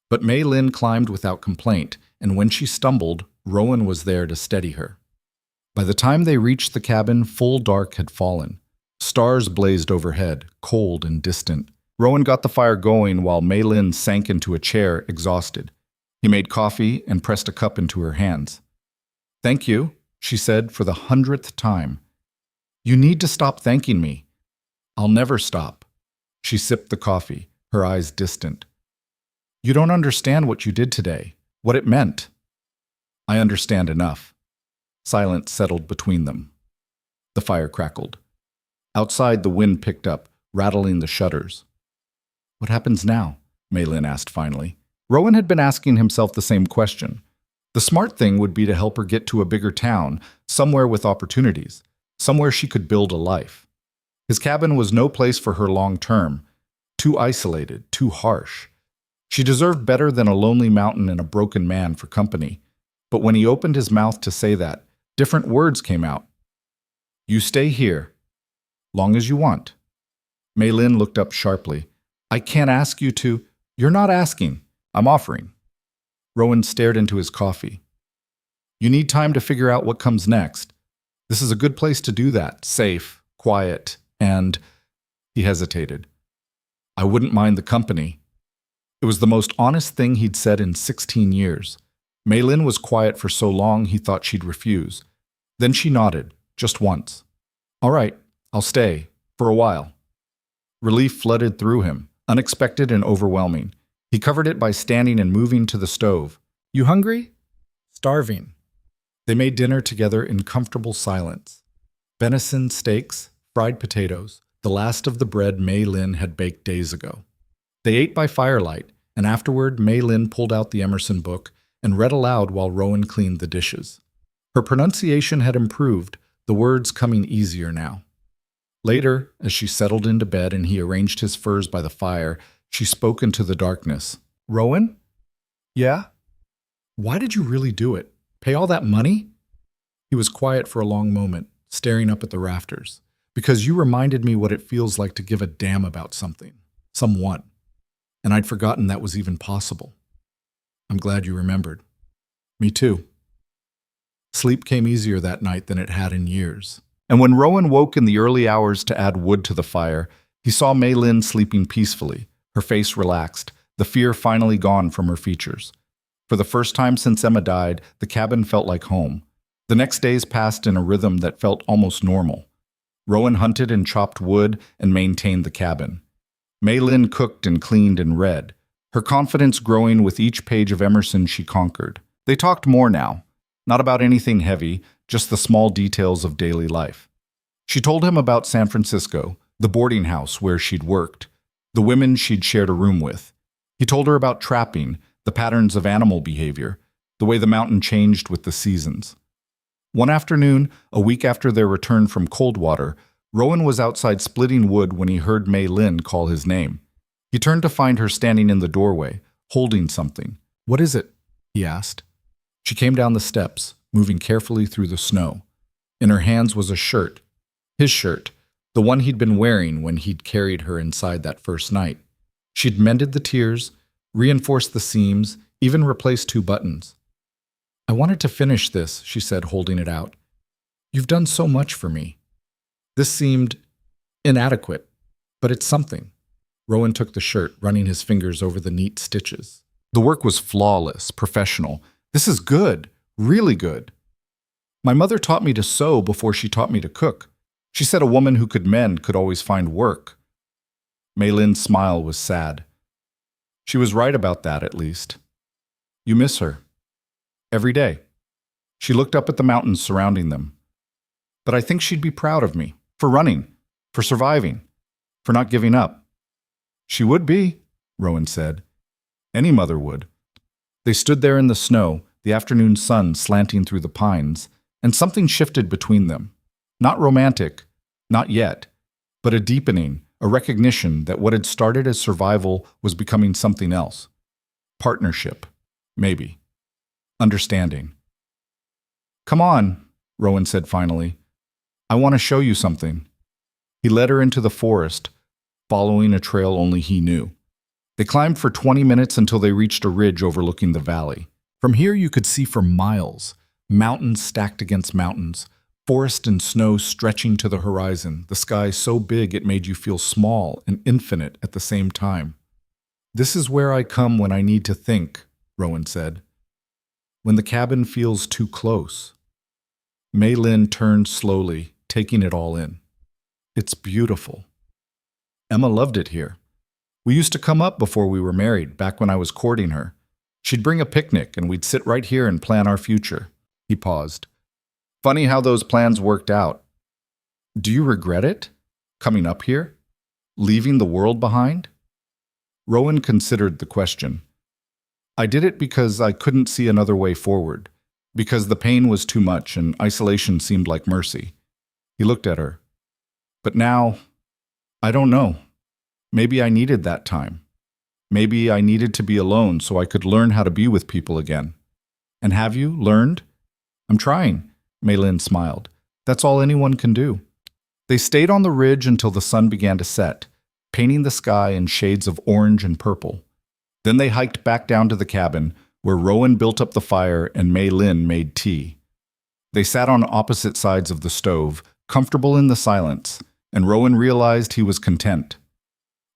But Mei Lin climbed without complaint, and when she stumbled, Rowan was there to steady her. By the time they reached the cabin, full dark had fallen. Stars blazed overhead, cold and distant. Rowan got the fire going while Mei Lin sank into a chair, exhausted. He made coffee and pressed a cup into her hands. Thank you, she said for the 100th time. You need to stop thanking me. I'll never stop. She sipped the coffee, her eyes distant. You don't understand what you did today, what it meant. I understand enough. Silence settled between them. The fire crackled. Outside, the wind picked up, rattling the shutters. What happens now? Mei Lin asked finally. Rowan had been asking himself the same question. The smart thing would be to help her get to a bigger town, somewhere with opportunities, somewhere she could build a life. His cabin was no place for her long term, too isolated, too harsh. She deserved better than a lonely mountain and a broken man for company. But when he opened his mouth to say that, different words came out. You stay here, long as you want. Mei Lin looked up sharply. I can't ask you to. You're not asking. I'm offering. Rowan stared into his coffee. You need time to figure out what comes next. This is a good place to do that, safe, quiet, and… He hesitated. I wouldn't mind the company. It was the most honest thing he'd said in 16 years. Mei Lin was quiet for so long he thought she'd refuse. Then she nodded, just once. All right, I'll stay, for a while. Relief flooded through him, unexpected and overwhelming. He covered it by standing and moving to the stove. You hungry? Starving. They made dinner together in comfortable silence. Venison steaks, fried potatoes, the last of the bread Mei Lin had baked days ago. They ate by firelight, and afterward Mei Lin pulled out the Emerson book and read aloud while Rowan cleaned the dishes. Her pronunciation had improved, the words coming easier now. Later, as she settled into bed and he arranged his furs by the fire, she spoke into the darkness. Rowan? Yeah? Why did you really do it? Pay all that money? He was quiet for a long moment, staring up at the rafters. Because you reminded me what it feels like to give a damn about something, someone. And I'd forgotten that was even possible. I'm glad you remembered. Me too. Sleep came easier that night than it had in years. And when Rowan woke in the early hours to add wood to the fire, he saw Mei Lin sleeping peacefully, her face relaxed, the fear finally gone from her features. For the first time since Emma died, the cabin felt like home. The next days passed in a rhythm that felt almost normal. Rowan hunted and chopped wood and maintained the cabin. Mei Lin cooked and cleaned and read, her confidence growing with each page of Emerson she conquered. They talked more now, not about anything heavy, just the small details of daily life. She told him about San Francisco, the boarding house where she'd worked, the women she'd shared a room with. He told her about trapping, the patterns of animal behavior, the way the mountain changed with the seasons. One afternoon, a week after their return from Coldwater, Rowan was outside splitting wood when he heard Mei Lin call his name. He turned to find her standing in the doorway, holding something. "What is it?" he asked. She came down the steps, moving carefully through the snow. In her hands was a shirt. His shirt, the one he'd been wearing when he'd carried her inside that first night. She'd mended the tears, reinforced the seams, even replaced 2 buttons. "I wanted to finish this," she said, holding it out. "You've done so much for me." This seemed inadequate, but it's something. Rowan took the shirt, running his fingers over the neat stitches. The work was flawless, professional. "This is good, really good. My mother taught me to sew before she taught me to cook. She said a woman who could mend could always find work." Mei Lin's smile was sad. She was right about that, at least. "You miss her. Every day." She looked up at the mountains surrounding them. "But I think she'd be proud of me, for running, for surviving, for not giving up." "She would be," Rowan said. "Any mother would." They stood there in the snow, the afternoon sun slanting through the pines, and something shifted between them. Not romantic, not yet, but a deepening, a recognition that what had started as survival was becoming something else. Partnership, maybe. Understanding. "Come on," Rowan said finally. "I want to show you something." He led her into the forest, following a trail only he knew. They climbed for 20 minutes until they reached a ridge overlooking the valley. From here you could see for miles, mountains stacked against mountains, forest and snow stretching to the horizon, the sky so big it made you feel small and infinite at the same time. "This is where I come when I need to think," Rowan said. "When the cabin feels too close." Mei Lin turned slowly, taking it all in. "It's beautiful. Emma loved it here. We used to come up before we were married, back when I was courting her. She'd bring a picnic and we'd sit right here and plan our future." He paused. "Funny how those plans worked out. Do you regret it? Coming up here? Leaving the world behind?" Rowan considered the question. "I did it because I couldn't see another way forward, because the pain was too much and isolation seemed like mercy." He looked at her. "But now, I don't know. Maybe I needed that time. Maybe I needed to be alone so I could learn how to be with people again." "And have you learned?" "I'm trying," Mei Lin smiled. "That's all anyone can do." They stayed on the ridge until the sun began to set, painting the sky in shades of orange and purple. Then they hiked back down to the cabin, where Rowan built up the fire and Mei Lin made tea. They sat on opposite sides of the stove, comfortable in the silence, and Rowan realized he was content.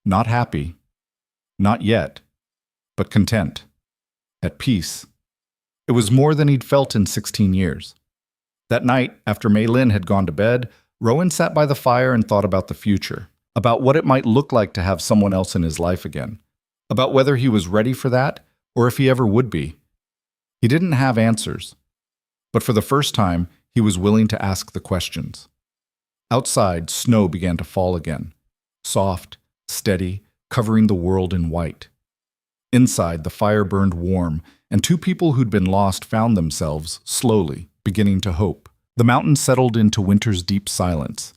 Not happy. Not yet. But content. At peace. It was more than he'd felt in 16 years. That night, after Mei Lin had gone to bed, Rowan sat by the fire and thought about the future, about what it might look like to have someone else in his life again, about whether he was ready for that or if he ever would be. He didn't have answers, but for the first time, he was willing to ask the questions. Outside, snow began to fall again, soft, steady, covering the world in white. Inside, the fire burned warm, and 2 people who'd been lost found themselves, slowly, beginning to hope. The mountain settled into winter's deep silence,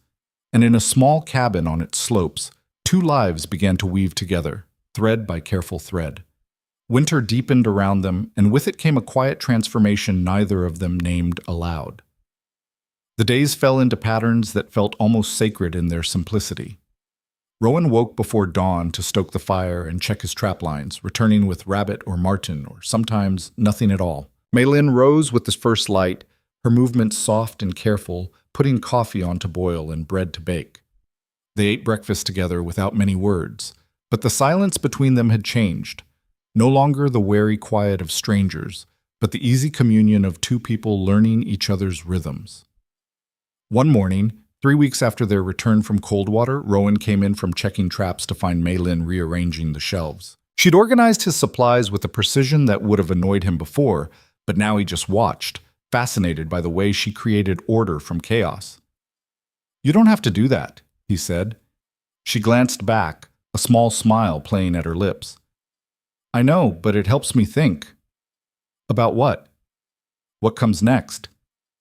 and in a small cabin on its slopes, 2 lives began to weave together, thread by careful thread. Winter deepened around them, and with it came a quiet transformation neither of them named aloud. The days fell into patterns that felt almost sacred in their simplicity. Rowan woke before dawn to stoke the fire and check his trap lines, returning with rabbit or marten, or sometimes nothing at all. Mei Lin rose with the first light, her movements soft and careful, putting coffee on to boil and bread to bake. They ate breakfast together without many words, but the silence between them had changed. No longer the wary quiet of strangers, but the easy communion of 2 people learning each other's rhythms. One morning, 3 weeks after their return from Coldwater, Rowan came in from checking traps to find Mei Lin rearranging the shelves. She'd organized his supplies with a precision that would have annoyed him before, but now he just watched, fascinated by the way she created order from chaos. "You don't have to do that," he said. She glanced back, a small smile playing at her lips. "I know, but it helps me think." "About what?" "What comes next?"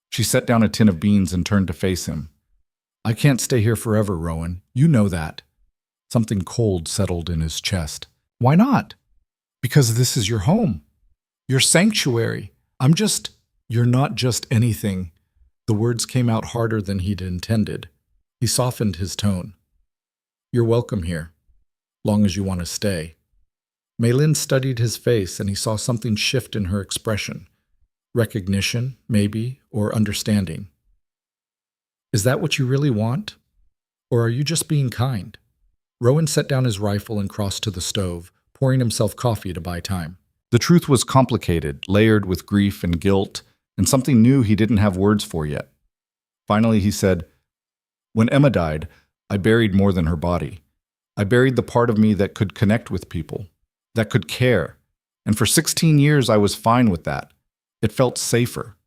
She set down a tin of beans and turned to face him. I can't stay here forever, Rowan. You know that. Something cold settled in his chest. Why not? Because this is your home. Your sanctuary. You're not just anything. The words came out harder than he'd intended. He softened his tone. You're welcome here, long as you want to stay. Maylin studied his face and he saw something shift in her expression. Recognition, maybe, or understanding. Is that what you really want? Or are you just being kind? Rowan set down his rifle and crossed to the stove, pouring himself coffee to buy time. The truth was complicated, layered with grief and guilt, and something new he didn't have words for yet. Finally, he said, When Emma died, I buried more than her body. I buried the part of me that could connect with people, that could care. And for 16 years, I was fine with that. It felt safer.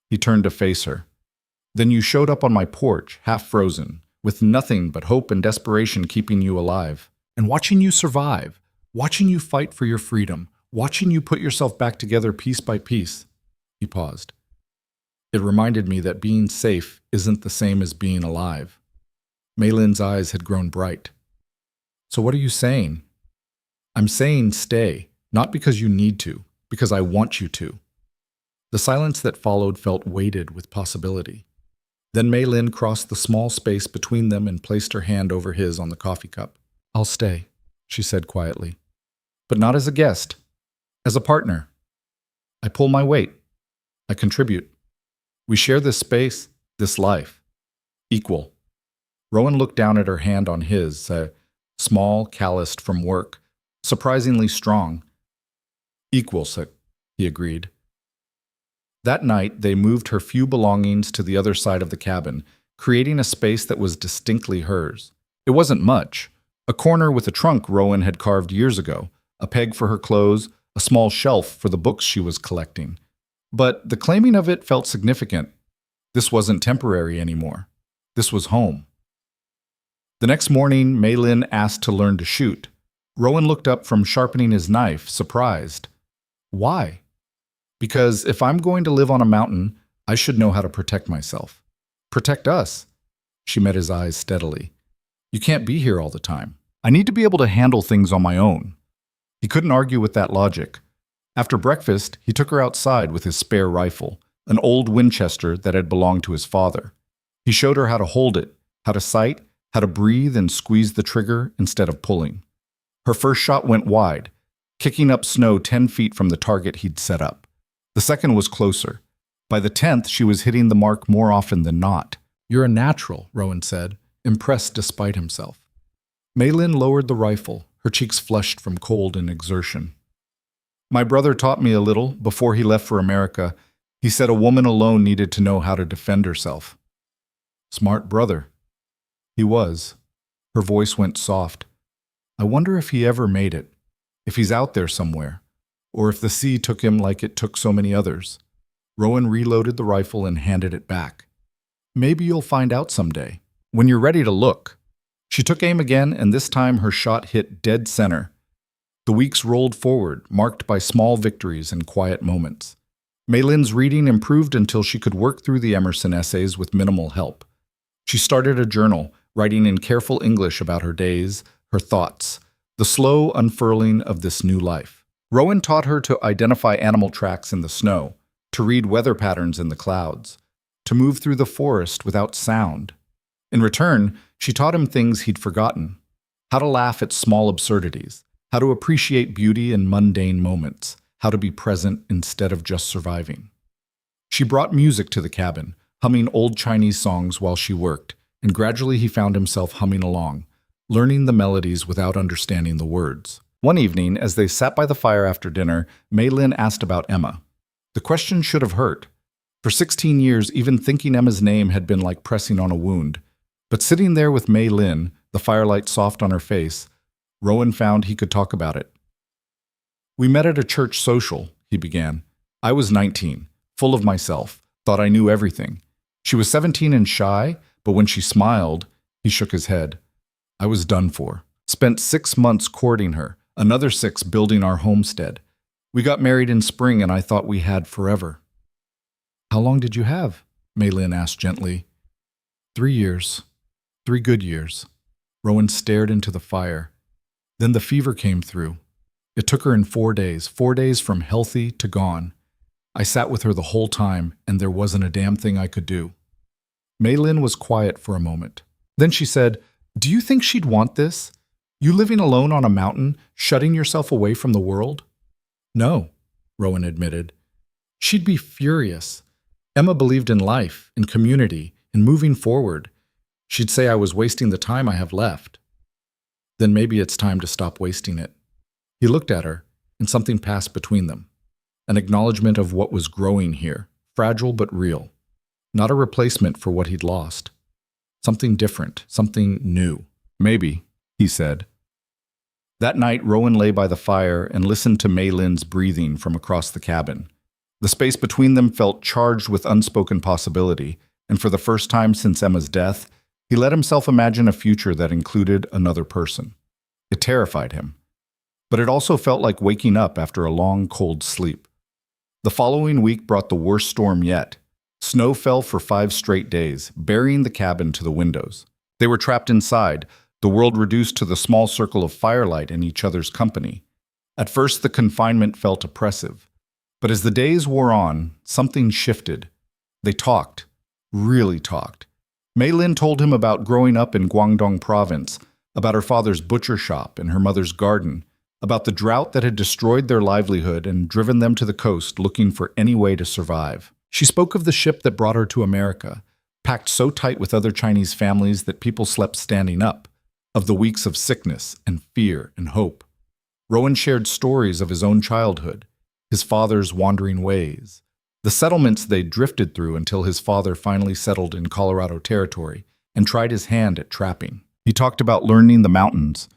He turned to face her. Then you showed up on my porch, half frozen, with nothing but hope and desperation keeping you alive. And watching you survive, watching you fight for your freedom, watching you put yourself back together piece by piece. He paused. It reminded me that being safe isn't the same as being alive. Maylin's eyes had grown bright. So what are you saying? I'm saying stay, not because you need to, because I want you to. The silence that followed felt weighted with possibility. Then Maylin crossed the small space between them and placed her hand over his on the coffee cup. I'll stay, she said quietly. But not as a guest, as a partner. I pull my weight. I contribute. We share this space, this life. Equal. Rowan looked down at her hand on his, small, calloused from work, surprisingly strong. Equal, he agreed. That night, they moved her few belongings to the other side of the cabin, creating a space that was distinctly hers. It wasn't much. A corner with a trunk Rowan had carved years ago, a peg for her clothes, a small shelf for the books she was collecting. But the claiming of it felt significant. This wasn't temporary anymore. This was home. The next morning, Maylin asked to learn to shoot. Rowan looked up from sharpening his knife, surprised. Why? Because if I'm going to live on a mountain, I should know how to protect myself. Protect us. She met his eyes steadily. You can't be here all the time. I need to be able to handle things on my own. He couldn't argue with that logic. After breakfast, he took her outside with his spare rifle, an old Winchester that had belonged to his father. He showed her how to hold it, how to sight, how to breathe and squeeze the trigger instead of pulling. Her first shot went wide, kicking up snow 10 feet from the target he'd set up. The second was closer. By the 10th, she was hitting the mark more often than not. You're a natural, Rowan said, impressed despite himself. Maylin lowered the rifle, her cheeks flushed from cold and exertion. My brother taught me a little before he left for America. He said a woman alone needed to know how to defend herself. Smart brother. He was. Her voice went soft. I wonder if he ever made it, if he's out there somewhere, or if the sea took him like it took so many others. Rowan reloaded the rifle and handed it back. Maybe you'll find out someday, when you're ready to look. She took aim again, and this time her shot hit dead center. The weeks rolled forward, marked by small victories and quiet moments. Maylin's reading improved until she could work through the Emerson essays with minimal help. She started a journal, writing in careful English about her days, her thoughts, the slow unfurling of this new life. Rowan taught her to identify animal tracks in the snow, to read weather patterns in the clouds, to move through the forest without sound. In return, she taught him things he'd forgotten, how to laugh at small absurdities, how to appreciate beauty in mundane moments, how to be present instead of just surviving. She brought music to the cabin, humming old Chinese songs while she worked, and gradually he found himself humming along, learning the melodies without understanding the words. One evening, as they sat by the fire after dinner, Maylin asked about Emma. The question should have hurt. For 16 years, even thinking Emma's name had been like pressing on a wound. But sitting there with Maylin, the firelight soft on her face, Rowan found he could talk about it. We met at a church social, he began. I was 19, full of myself, thought I knew everything. She was 17 and shy, but when she smiled, he shook his head. I was done for. Spent 6 months courting her, another 6 building our homestead. We got married in spring and I thought we had forever. How long did you have? Maylin asked gently. 3 years. 3 good years. Rowan stared into the fire. Then the fever came through. It took her in 4 days, 4 days from healthy to gone. I sat with her the whole time, and there wasn't a damn thing I could do. Mei Lin was quiet for a moment. Then she said, "Do you think she'd want this? You living alone on a mountain, shutting yourself away from the world?" "No," Rowan admitted. "She'd be furious. Emma believed in life, in community, in moving forward. She'd say I was wasting the time I have left." "Then maybe it's time to stop wasting it." He looked at her, and something passed between them. An acknowledgement of what was growing here, fragile but real. Not a replacement for what he'd lost. Something different, something new. "Maybe," he said. That night, Rowan lay by the fire and listened to Mei Lin's breathing from across the cabin. The space between them felt charged with unspoken possibility, and for the first time since Emma's death, he let himself imagine a future that included another person. It terrified him. But it also felt like waking up after a long, cold sleep. The following week brought the worst storm yet. Snow fell for 5 straight days, burying the cabin to the windows. They were trapped inside, the world reduced to the small circle of firelight in each other's company. At first, the confinement felt oppressive. But as the days wore on, something shifted. They talked, really talked. Mei Lin told him about growing up in Guangdong province, about her father's butcher shop and her mother's garden, about the drought that had destroyed their livelihood and driven them to the coast looking for any way to survive. She spoke of the ship that brought her to America, packed so tight with other Chinese families that people slept standing up, of the weeks of sickness and fear and hope. Rowan shared stories of his own childhood, his father's wandering ways, the settlements they drifted through until his father finally settled in Colorado Territory and tried his hand at trapping. He talked about learning the mountains,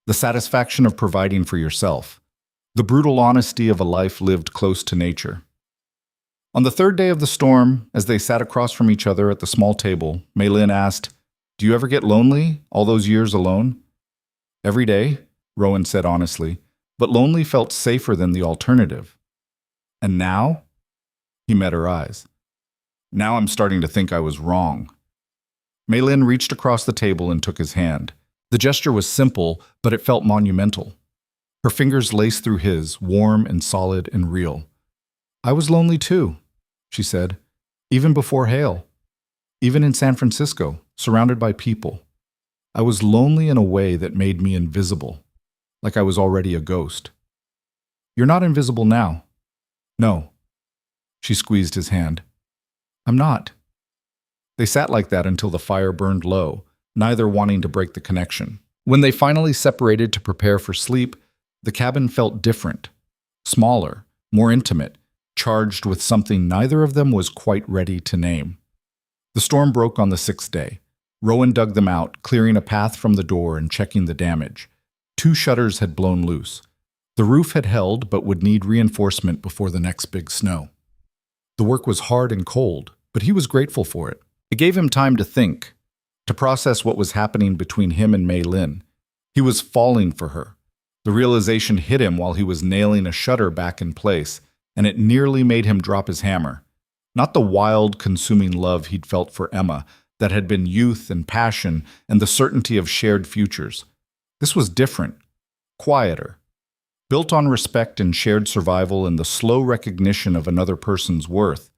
the satisfaction of providing for yourself, the brutal honesty of a life lived close to nature. On the 3rd day of the storm, as they sat across from each other at the small table, Mei Lin asked, "Do you ever get lonely, all those years alone?" "Every day," Rowan said honestly, but lonely felt safer than the alternative. "And now?" He met her eyes. "Now I'm starting to think I was wrong." Mei Lin reached across the table and took his hand. The gesture was simple, but it felt monumental. Her fingers laced through his, warm and solid and real. "I was lonely too," she said, "even before Hale. Even in San Francisco, surrounded by people. I was lonely in a way that made me invisible, like I was already a ghost." "You're not invisible now." "No." She squeezed his hand. "I'm not." They sat like that until the fire burned low, neither wanting to break the connection. When they finally separated to prepare for sleep, the cabin felt different, smaller, more intimate, charged with something neither of them was quite ready to name. The storm broke on the 6th day. Rowan dug them out, clearing a path from the door and checking the damage. 2 shutters had blown loose. The roof had held, but would need reinforcement before the next big snow. The work was hard and cold, but he was grateful for it. It gave him time to think, to process what was happening between him and Mei Lin. He was falling for her. The realization hit him while he was nailing a shutter back in place, and it nearly made him drop his hammer. Not the wild, consuming love he'd felt for Emma, that had been youth and passion and the certainty of shared futures. This was different, quieter, built on respect and shared survival and the slow recognition of another person's worth.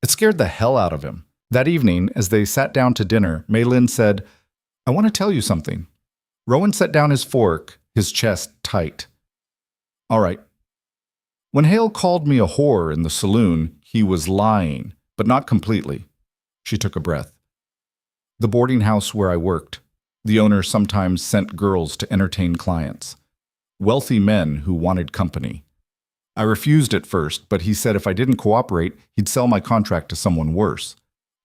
It scared the hell out of him. That evening, as they sat down to dinner, Mei Lin said, "I want to tell you something." Rowan set down his fork, his chest tight. "All right. When Hale called me a whore in the saloon, he was lying, but not completely." She took a breath. "The boarding house where I worked, the owner sometimes sent girls to entertain clients. Wealthy men who wanted company. I refused at first, but he said if I didn't cooperate, he'd sell my contract to someone worse.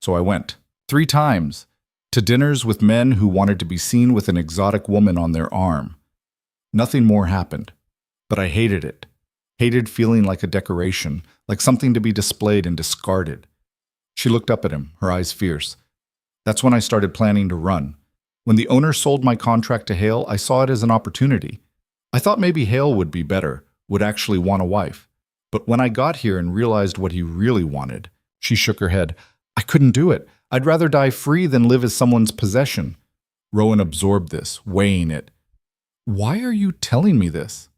So I went. 3 times. To dinners with men who wanted to be seen with an exotic woman on their arm. Nothing more happened. But I hated it. Hated feeling like a decoration, like something to be displayed and discarded." She looked up at him, her eyes fierce. "That's when I started planning to run. When the owner sold my contract to Hale, I saw it as an opportunity. I thought maybe Hale would be better, would actually want a wife. But when I got here and realized what he really wanted," she shook her head, "I couldn't do it. I'd rather die free than live as someone's possession. Rowan absorbed this, weighing it. Why are you telling me this?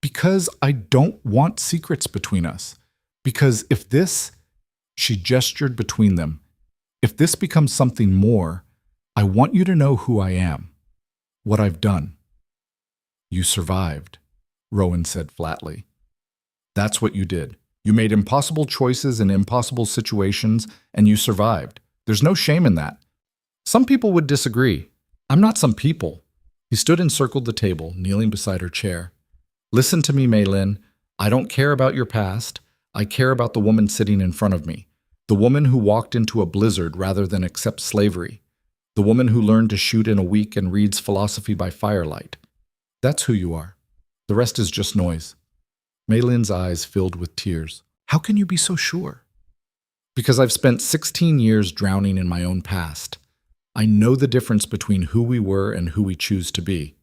Because I don't want secrets between us. Because if this, she gestured between them, if this becomes something more, I want you to know who I am, what I've done. You survived, Rowan said flatly. That's what you did. You made impossible choices in impossible situations, and you survived. There's no shame in that. Some people would disagree. I'm not some people. He stood and circled the table, kneeling beside her chair. Listen to me, Maylin. I don't care about your past. I care about the woman sitting in front of me. The woman who walked into a blizzard rather than accept slavery. The woman who learned to shoot in a week and reads philosophy by firelight. That's who you are. The rest is just noise. Maylin's eyes filled with tears. How can you be so sure? Because I've spent 16 years drowning in my own past. I know the difference between who we were and who we choose to be.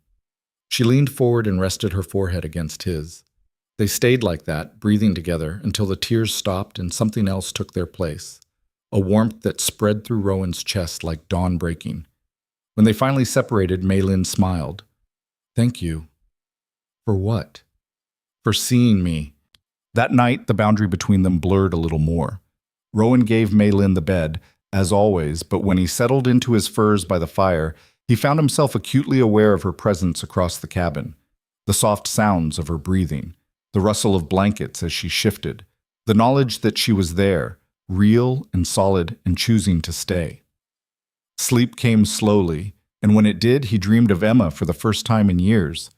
She leaned forward and rested her forehead against his. They stayed like that, breathing together, until the tears stopped and something else took their place. A warmth that spread through Rowan's chest like dawn breaking. When they finally separated, Maylin smiled. Thank you. For what? For seeing me. That night, the boundary between them blurred a little more. Rowan gave Maylin the bed, as always, but when he settled into his furs by the fire, he found himself acutely aware of her presence across the cabin. The soft sounds of her breathing, the rustle of blankets as she shifted, the knowledge that she was there, real and solid and choosing to stay. Sleep came slowly, and when it did, he dreamed of Emma for the first time in years.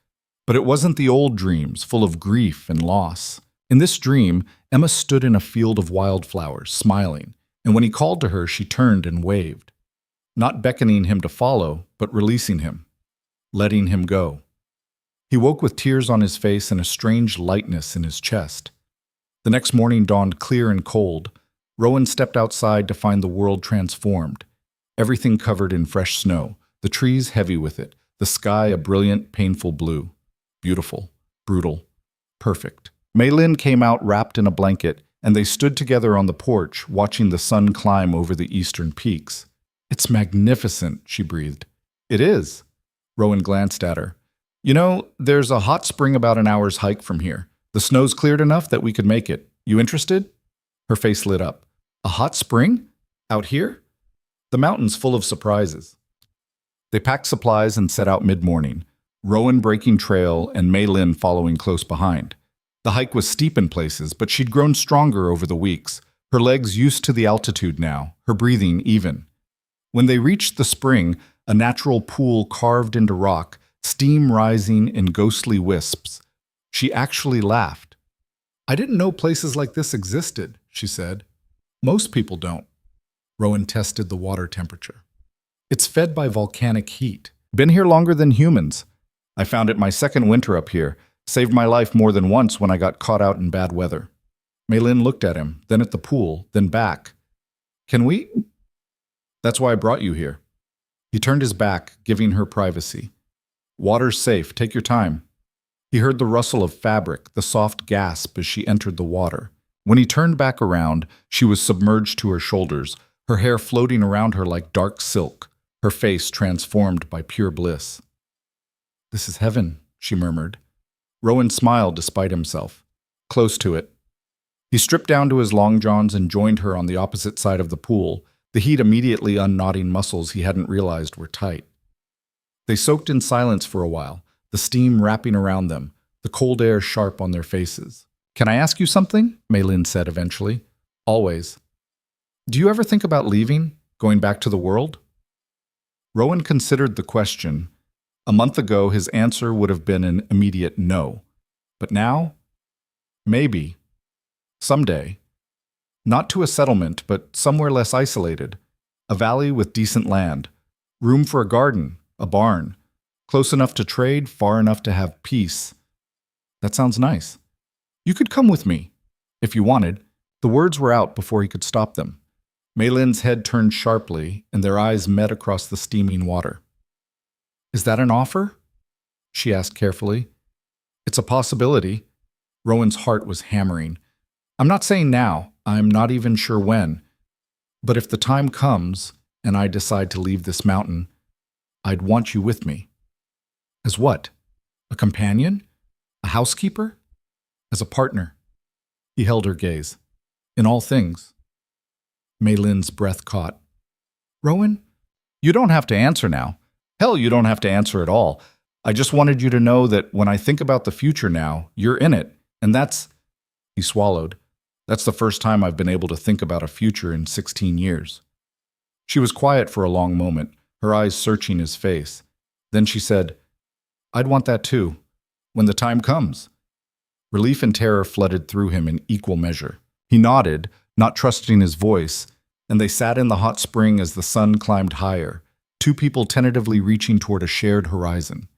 But it wasn't the old dreams, full of grief and loss. In this dream, Emma stood in a field of wildflowers, smiling, and when he called to her, she turned and waved. Not beckoning him to follow, but releasing him, letting him go. He woke with tears on his face and a strange lightness in his chest. The next morning dawned clear and cold. Rowan stepped outside to find the world transformed. Everything covered in fresh snow, the trees heavy with it, the sky a brilliant, painful blue. Beautiful, brutal, perfect. Maylin came out wrapped in a blanket, and they stood together on the porch, watching the sun climb over the eastern peaks. It's magnificent, she breathed. It is. Rowan glanced at her. You know, there's a hot spring about an hour's hike from here. The snow's cleared enough that we could make it. You interested? Her face lit up. A hot spring? Out here? The mountain's full of surprises. They packed supplies and set out mid-morning, Rowan breaking trail and Maylin following close behind. The hike was steep in places, but she'd grown stronger over the weeks, her legs used to the altitude now, her breathing even. When they reached the spring, a natural pool carved into rock, steam rising in ghostly wisps, she actually laughed. I didn't know places like this existed, she said. Most people don't. Rowan tested the water temperature. It's fed by volcanic heat. Been here longer than humans. I found it my second winter up here. Saved my life more than once when I got caught out in bad weather. Maylin looked at him, then at the pool, then back. Can we? That's why I brought you here. He turned his back, giving her privacy. Water's safe. Take your time. He heard the rustle of fabric, the soft gasp as she entered the water. When he turned back around, she was submerged to her shoulders, her hair floating around her like dark silk, her face transformed by pure bliss. This is heaven, she murmured. Rowan smiled despite himself. Close to it. He stripped down to his long johns and joined her on the opposite side of the pool, the heat immediately unknotting muscles he hadn't realized were tight. They soaked in silence for a while, the steam wrapping around them, the cold air sharp on their faces. Can I ask you something? Maylin said eventually. Always. Do you ever think about leaving, going back to the world? Rowan considered the question. A month ago, his answer would have been an immediate no. But now? Maybe. Someday. Not to a settlement, but somewhere less isolated. A valley with decent land. Room for a garden, a barn. Close enough to trade, far enough to have peace. That sounds nice. You could come with me, if you wanted. The words were out before he could stop them. Maylin's head turned sharply, and their eyes met across the steaming water. Is that an offer? She asked carefully. It's a possibility. Rowan's heart was hammering. I'm not saying now. I'm not even sure when. But if the time comes and I decide to leave this mountain, I'd want you with me. As what? A companion? A housekeeper? As a partner. He held her gaze. In all things. Mei Lin's breath caught. Rowan, you don't have to answer now. Hell, you don't have to answer at all. I just wanted you to know that when I think about the future now, you're in it. And that's, he swallowed, that's the first time I've been able to think about a future in 16 years. She was quiet for a long moment, her eyes searching his face. Then she said, I'd want that too, when the time comes. Relief and terror flooded through him in equal measure. He nodded, not trusting his voice, and they sat in the hot spring as the sun climbed higher, two people tentatively reaching toward a shared horizon.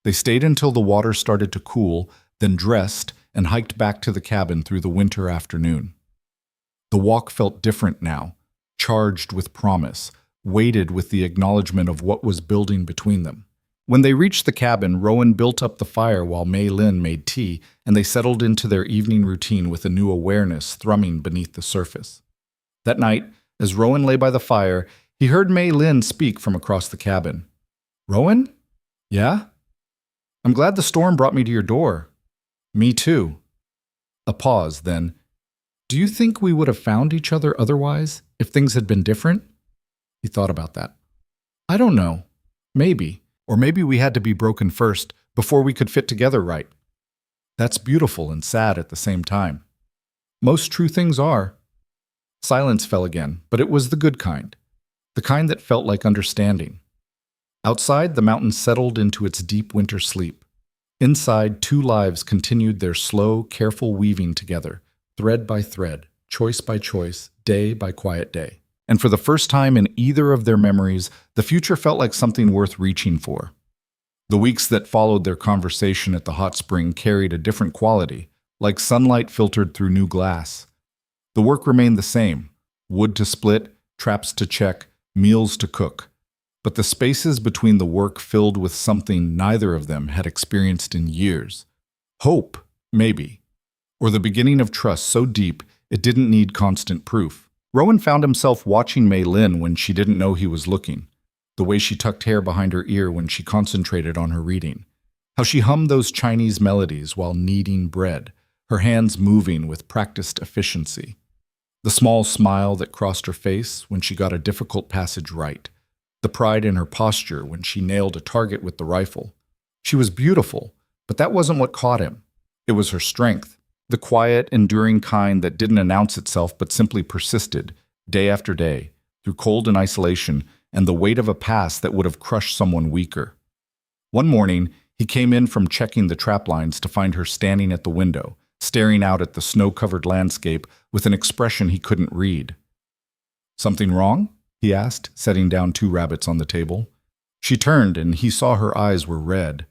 They stayed until the water started to cool, then dressed and hiked back to the cabin through the winter afternoon. The walk felt different now, charged with promise, weighted with the acknowledgement of what was building between them. When they reached the cabin, Rowan built up the fire while Mei Lin made tea, and they settled into their evening routine with a new awareness thrumming beneath the surface. That night, as Rowan lay by the fire, he heard Mei Lin speak from across the cabin. Rowan? Yeah? I'm glad the storm brought me to your door. Me too. A pause, then. Do you think we would have found each other otherwise, if things had been different? He thought about that. I don't know. Maybe. Or maybe we had to be broken first, before we could fit together right. That's beautiful and sad at the same time. Most true things are. Silence fell again, but it was the good kind. The kind that felt like understanding. Outside, the mountain settled into its deep winter sleep. Inside, two lives continued their slow, careful weaving together, thread by thread, choice by choice, day by quiet day. And for the first time in either of their memories, the future felt like something worth reaching for. The weeks that followed their conversation at the hot spring carried a different quality, like sunlight filtered through new glass. The work remained the same, wood to split, traps to check, meals to cook. But the spaces between the work filled with something neither of them had experienced in years. Hope, maybe. Or the beginning of trust so deep it didn't need constant proof. Rowan found himself watching Mei Lin when she didn't know he was looking, the way she tucked hair behind her ear when she concentrated on her reading, how she hummed those Chinese melodies while kneading bread, her hands moving with practiced efficiency, the small smile that crossed her face when she got a difficult passage right, the pride in her posture when she nailed a target with the rifle. She was beautiful, but that wasn't what caught him. It was her strength. The quiet, enduring kind that didn't announce itself but simply persisted, day after day, through cold and isolation and the weight of a past that would have crushed someone weaker. One morning, he came in from checking the trap lines to find her standing at the window, staring out at the snow-covered landscape with an expression he couldn't read. Something wrong? He asked, setting down 2 rabbits on the table. She turned, and he saw her eyes were red.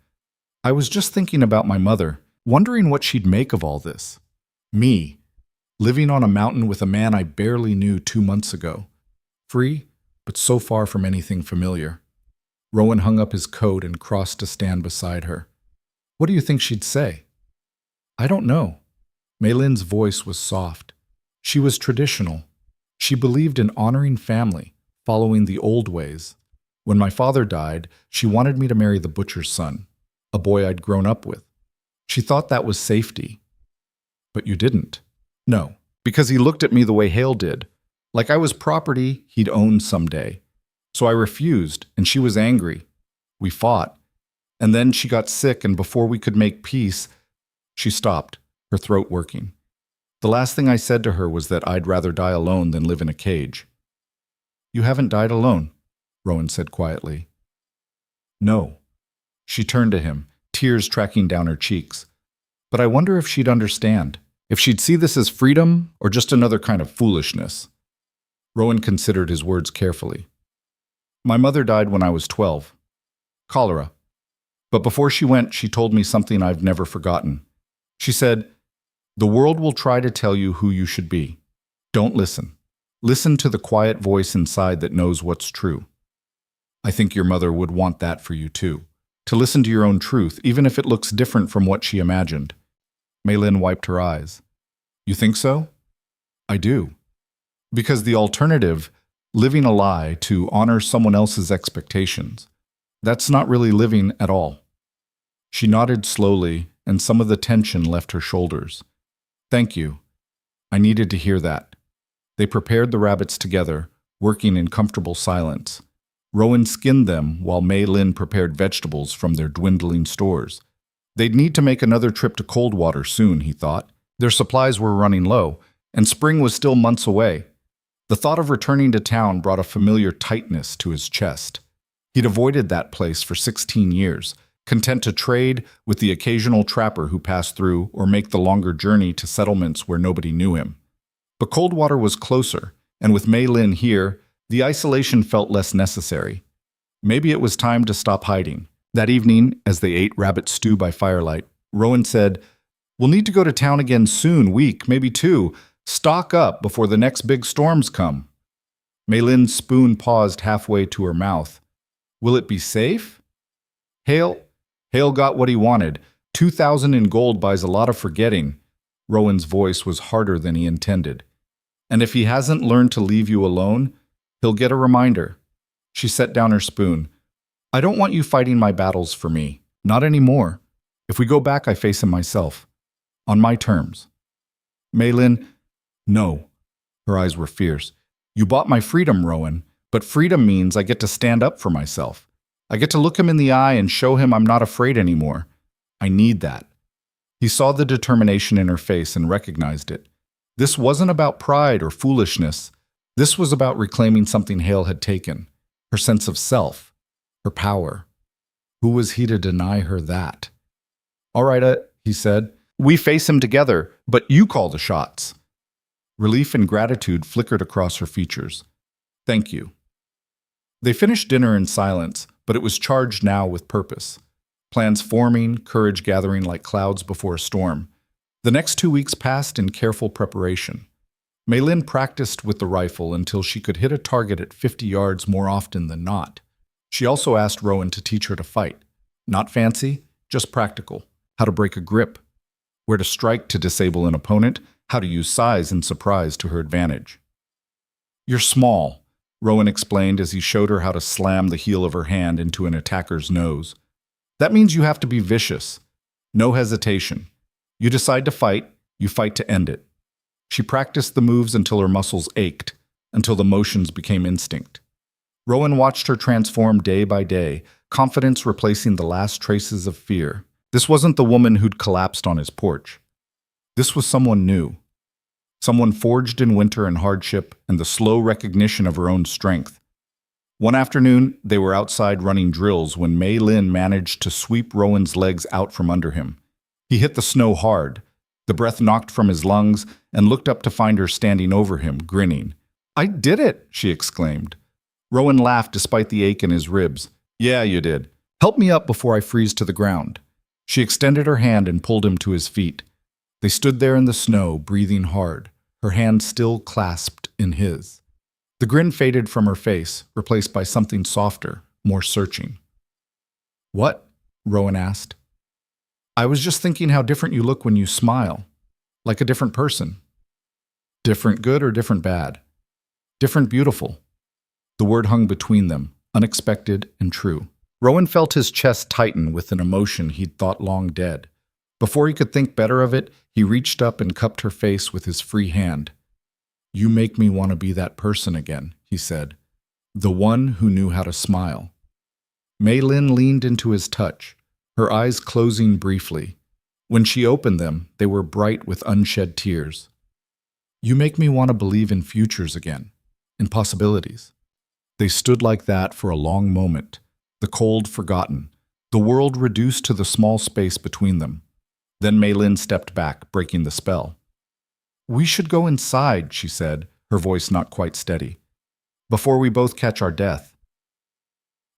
I was just thinking about my mother, wondering what she'd make of all this. Me, living on a mountain with a man I barely knew 2 months ago. Free, but so far from anything familiar. Rowan hung up his coat and crossed to stand beside her. What do you think she'd say? I don't know. Mei Lin's voice was soft. She was traditional. She believed in honoring family, following the old ways. When my father died, she wanted me to marry the butcher's son, a boy I'd grown up with. She thought that was safety. But you didn't. No, because he looked at me the way Hale did, like I was property he'd own someday. So I refused, and she was angry. We fought. And then she got sick, and before we could make peace, she stopped, her throat working. The last thing I said to her was that I'd rather die alone than live in a cage. You haven't died alone, Rowan said quietly. No. She turned to him, tears tracking down her cheeks. But I wonder if she'd understand, if she'd see this as freedom or just another kind of foolishness. Rowan considered his words carefully. My mother died when I was 12. Cholera. But before she went, she told me something I've never forgotten. She said, the world will try to tell you who you should be. Don't listen. Listen to the quiet voice inside that knows what's true. I think your mother would want that for you too. To listen to your own truth, even if it looks different from what she imagined. Mei Lin wiped her eyes. You think so? I do. Because the alternative, living a lie to honor someone else's expectations, that's not really living at all. She nodded slowly, and some of the tension left her shoulders. Thank you. I needed to hear that. They prepared the rabbits together, working in comfortable silence. Rowan skinned them while Mei Lin prepared vegetables from their dwindling stores. They'd need to make another trip to Coldwater soon, he thought. Their supplies were running low, and spring was still months away. The thought of returning to town brought a familiar tightness to his chest. He'd avoided that place for 16 years, content to trade with the occasional trapper who passed through or make the longer journey to settlements where nobody knew him. But Coldwater was closer, and with Mei Lin here, the isolation felt less necessary. Maybe it was time to stop hiding. That evening, as they ate rabbit stew by firelight, Rowan said, "We'll need to go to town again soon, week, maybe 2. Stock up before the next big storms come." Mei Lin's spoon paused halfway to her mouth. "Will it be safe?" Hale got what he wanted. 2,000 in gold buys a lot of forgetting. Rowan's voice was harder than he intended. "And if he hasn't learned to leave you alone, he'll get a reminder." She set down her spoon. "I don't want you fighting my battles for me. Not anymore. If we go back, I face him myself. On my terms." Mei Lin, "No." Her eyes were fierce. "You bought my freedom, Rowan, but freedom means I get to stand up for myself. I get to look him in the eye and show him I'm not afraid anymore. I need that." He saw the determination in her face and recognized it. This wasn't about pride or foolishness. This was about reclaiming something Hale had taken, her sense of self, her power. Who was he to deny her that? "All right," he said. "We face him together, but you call the shots." Relief and gratitude flickered across her features. "Thank you." They finished dinner in silence, but it was charged now with purpose. Plans forming, courage gathering like clouds before a storm. The next 2 weeks passed in careful preparation. Mei Lin practiced with the rifle until she could hit a target at 50 yards more often than not. She also asked Rowan to teach her to fight. Not fancy, just practical. How to break a grip, where to strike to disable an opponent, how to use size and surprise to her advantage. "You're small," Rowan explained as he showed her how to slam the heel of her hand into an attacker's nose. "That means you have to be vicious. No hesitation. You decide to fight, you fight to end it." She practiced the moves until her muscles ached, until the motions became instinct. Rowan watched her transform day by day, confidence replacing the last traces of fear. This wasn't the woman who'd collapsed on his porch. This was someone new. Someone forged in winter and hardship and the slow recognition of her own strength. One afternoon, they were outside running drills when Mei Lin managed to sweep Rowan's legs out from under him. He hit the snow hard. The breath knocked from his lungs and looked up to find her standing over him, grinning. "I did it!" she exclaimed. Rowan laughed despite the ache in his ribs. "Yeah, you did. Help me up before I freeze to the ground." She extended her hand and pulled him to his feet. They stood there in the snow, breathing hard, her hand still clasped in his. The grin faded from her face, replaced by something softer, more searching. "What?" Rowan asked. "I was just thinking how different you look when you smile. Like a different person." "Different good or different bad?" "Different beautiful." The word hung between them, unexpected and true. Rowan felt his chest tighten with an emotion he'd thought long dead. Before he could think better of it, he reached up and cupped her face with his free hand. "You make me want to be that person again," he said. "The one who knew how to smile." Mei Lin leaned into his touch, her eyes closing briefly. When she opened them, they were bright with unshed tears. "You make me want to believe in futures again, in possibilities." They stood like that for a long moment, the cold forgotten, the world reduced to the small space between them. Then Mei Lin stepped back, breaking the spell. "We should go inside," she said, her voice not quite steady, "before we both catch our death."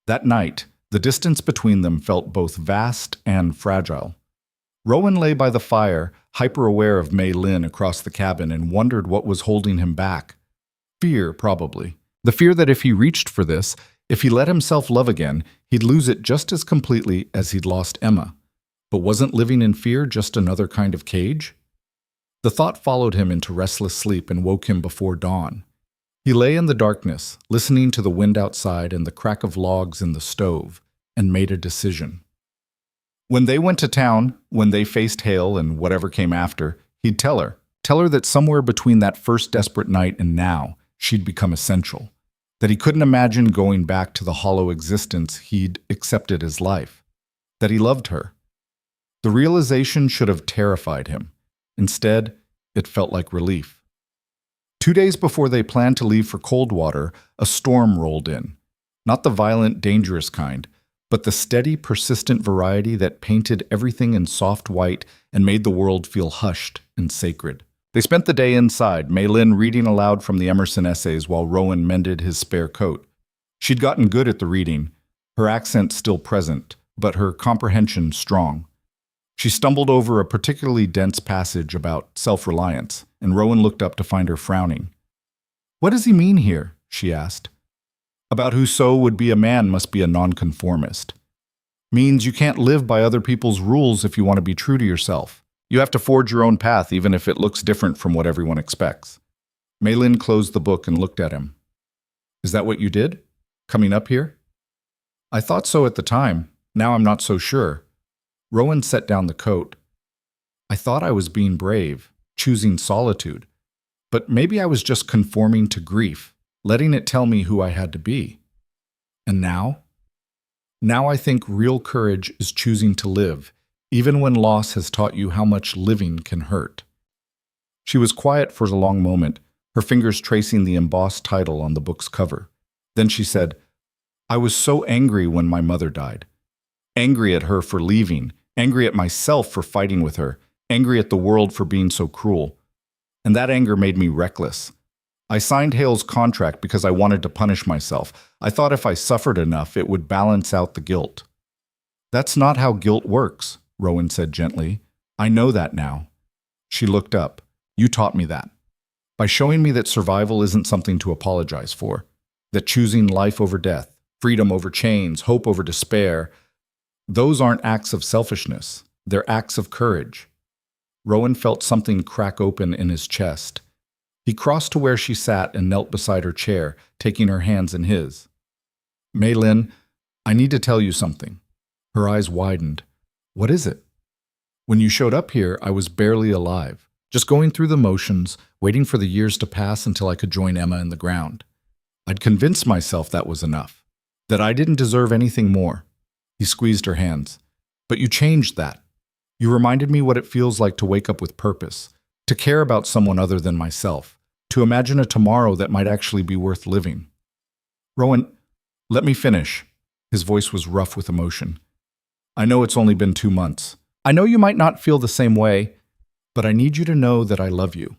That night, the distance between them felt both vast and fragile. Rowan lay by the fire, hyper-aware of Mei Lin across the cabin, and wondered what was holding him back. Fear, probably. The fear that if he reached for this, if he let himself love again, he'd lose it just as completely as he'd lost Emma. But wasn't living in fear just another kind of cage? The thought followed him into restless sleep and woke him before dawn. He lay in the darkness, listening to the wind outside and the crack of logs in the stove, and made a decision. When they went to town, when they faced Hale and whatever came after, he'd tell her that somewhere between that first desperate night and now, she'd become essential, that he couldn't imagine going back to the hollow existence he'd accepted as life, that he loved her. The realization should have terrified him. Instead, it felt like relief. 2 days before they planned to leave for Coldwater, a storm rolled in. Not the violent, dangerous kind, but the steady, persistent variety that painted everything in soft white and made the world feel hushed and sacred. They spent the day inside, Mei Lin reading aloud from the Emerson essays while Rowan mended his spare coat. She'd gotten good at the reading, her accent still present, but her comprehension strong. She stumbled over a particularly dense passage about self-reliance, and Rowan looked up to find her frowning. "What does he mean here?" she asked. "About whoso would be a man must be a nonconformist. Means you can't live by other people's rules if you want to be true to yourself. You have to forge your own path even if it looks different from what everyone expects." Mei Lin closed the book and looked at him. "Is that what you did? Coming up here?" "I thought so at the time. Now I'm not so sure." Rowan set down the coat. "I thought I was being brave, choosing solitude. But maybe I was just conforming to grief, letting it tell me who I had to be. And now? Now I think real courage is choosing to live, even when loss has taught you how much living can hurt." She was quiet for a long moment, her fingers tracing the embossed title on the book's cover. Then she said, "I was so angry when my mother died. Angry at her for leaving, angry at myself for fighting with her, angry at the world for being so cruel. And that anger made me reckless. I signed Hale's contract because I wanted to punish myself. I thought if I suffered enough, it would balance out the guilt." "That's not how guilt works," Rowan said gently. "I know that now." She looked up. "You taught me that. By showing me that survival isn't something to apologize for, that choosing life over death, freedom over chains, hope over despair, those aren't acts of selfishness. They're acts of courage." Rowan felt something crack open in his chest. He crossed to where she sat and knelt beside her chair, taking her hands in his. "Mei Lin, I need to tell you something." Her eyes widened. "What is it?" "When you showed up here, I was barely alive, just going through the motions, waiting for the years to pass until I could join Emma in the ground. I'd convinced myself that was enough, that I didn't deserve anything more." He squeezed her hands. "But you changed that. You reminded me what it feels like to wake up with purpose, to care about someone other than myself, to imagine a tomorrow that might actually be worth living." "Rowan, let me finish." His voice was rough with emotion. "I know it's only been 2 months. I know you might not feel the same way, but I need you to know that I love you.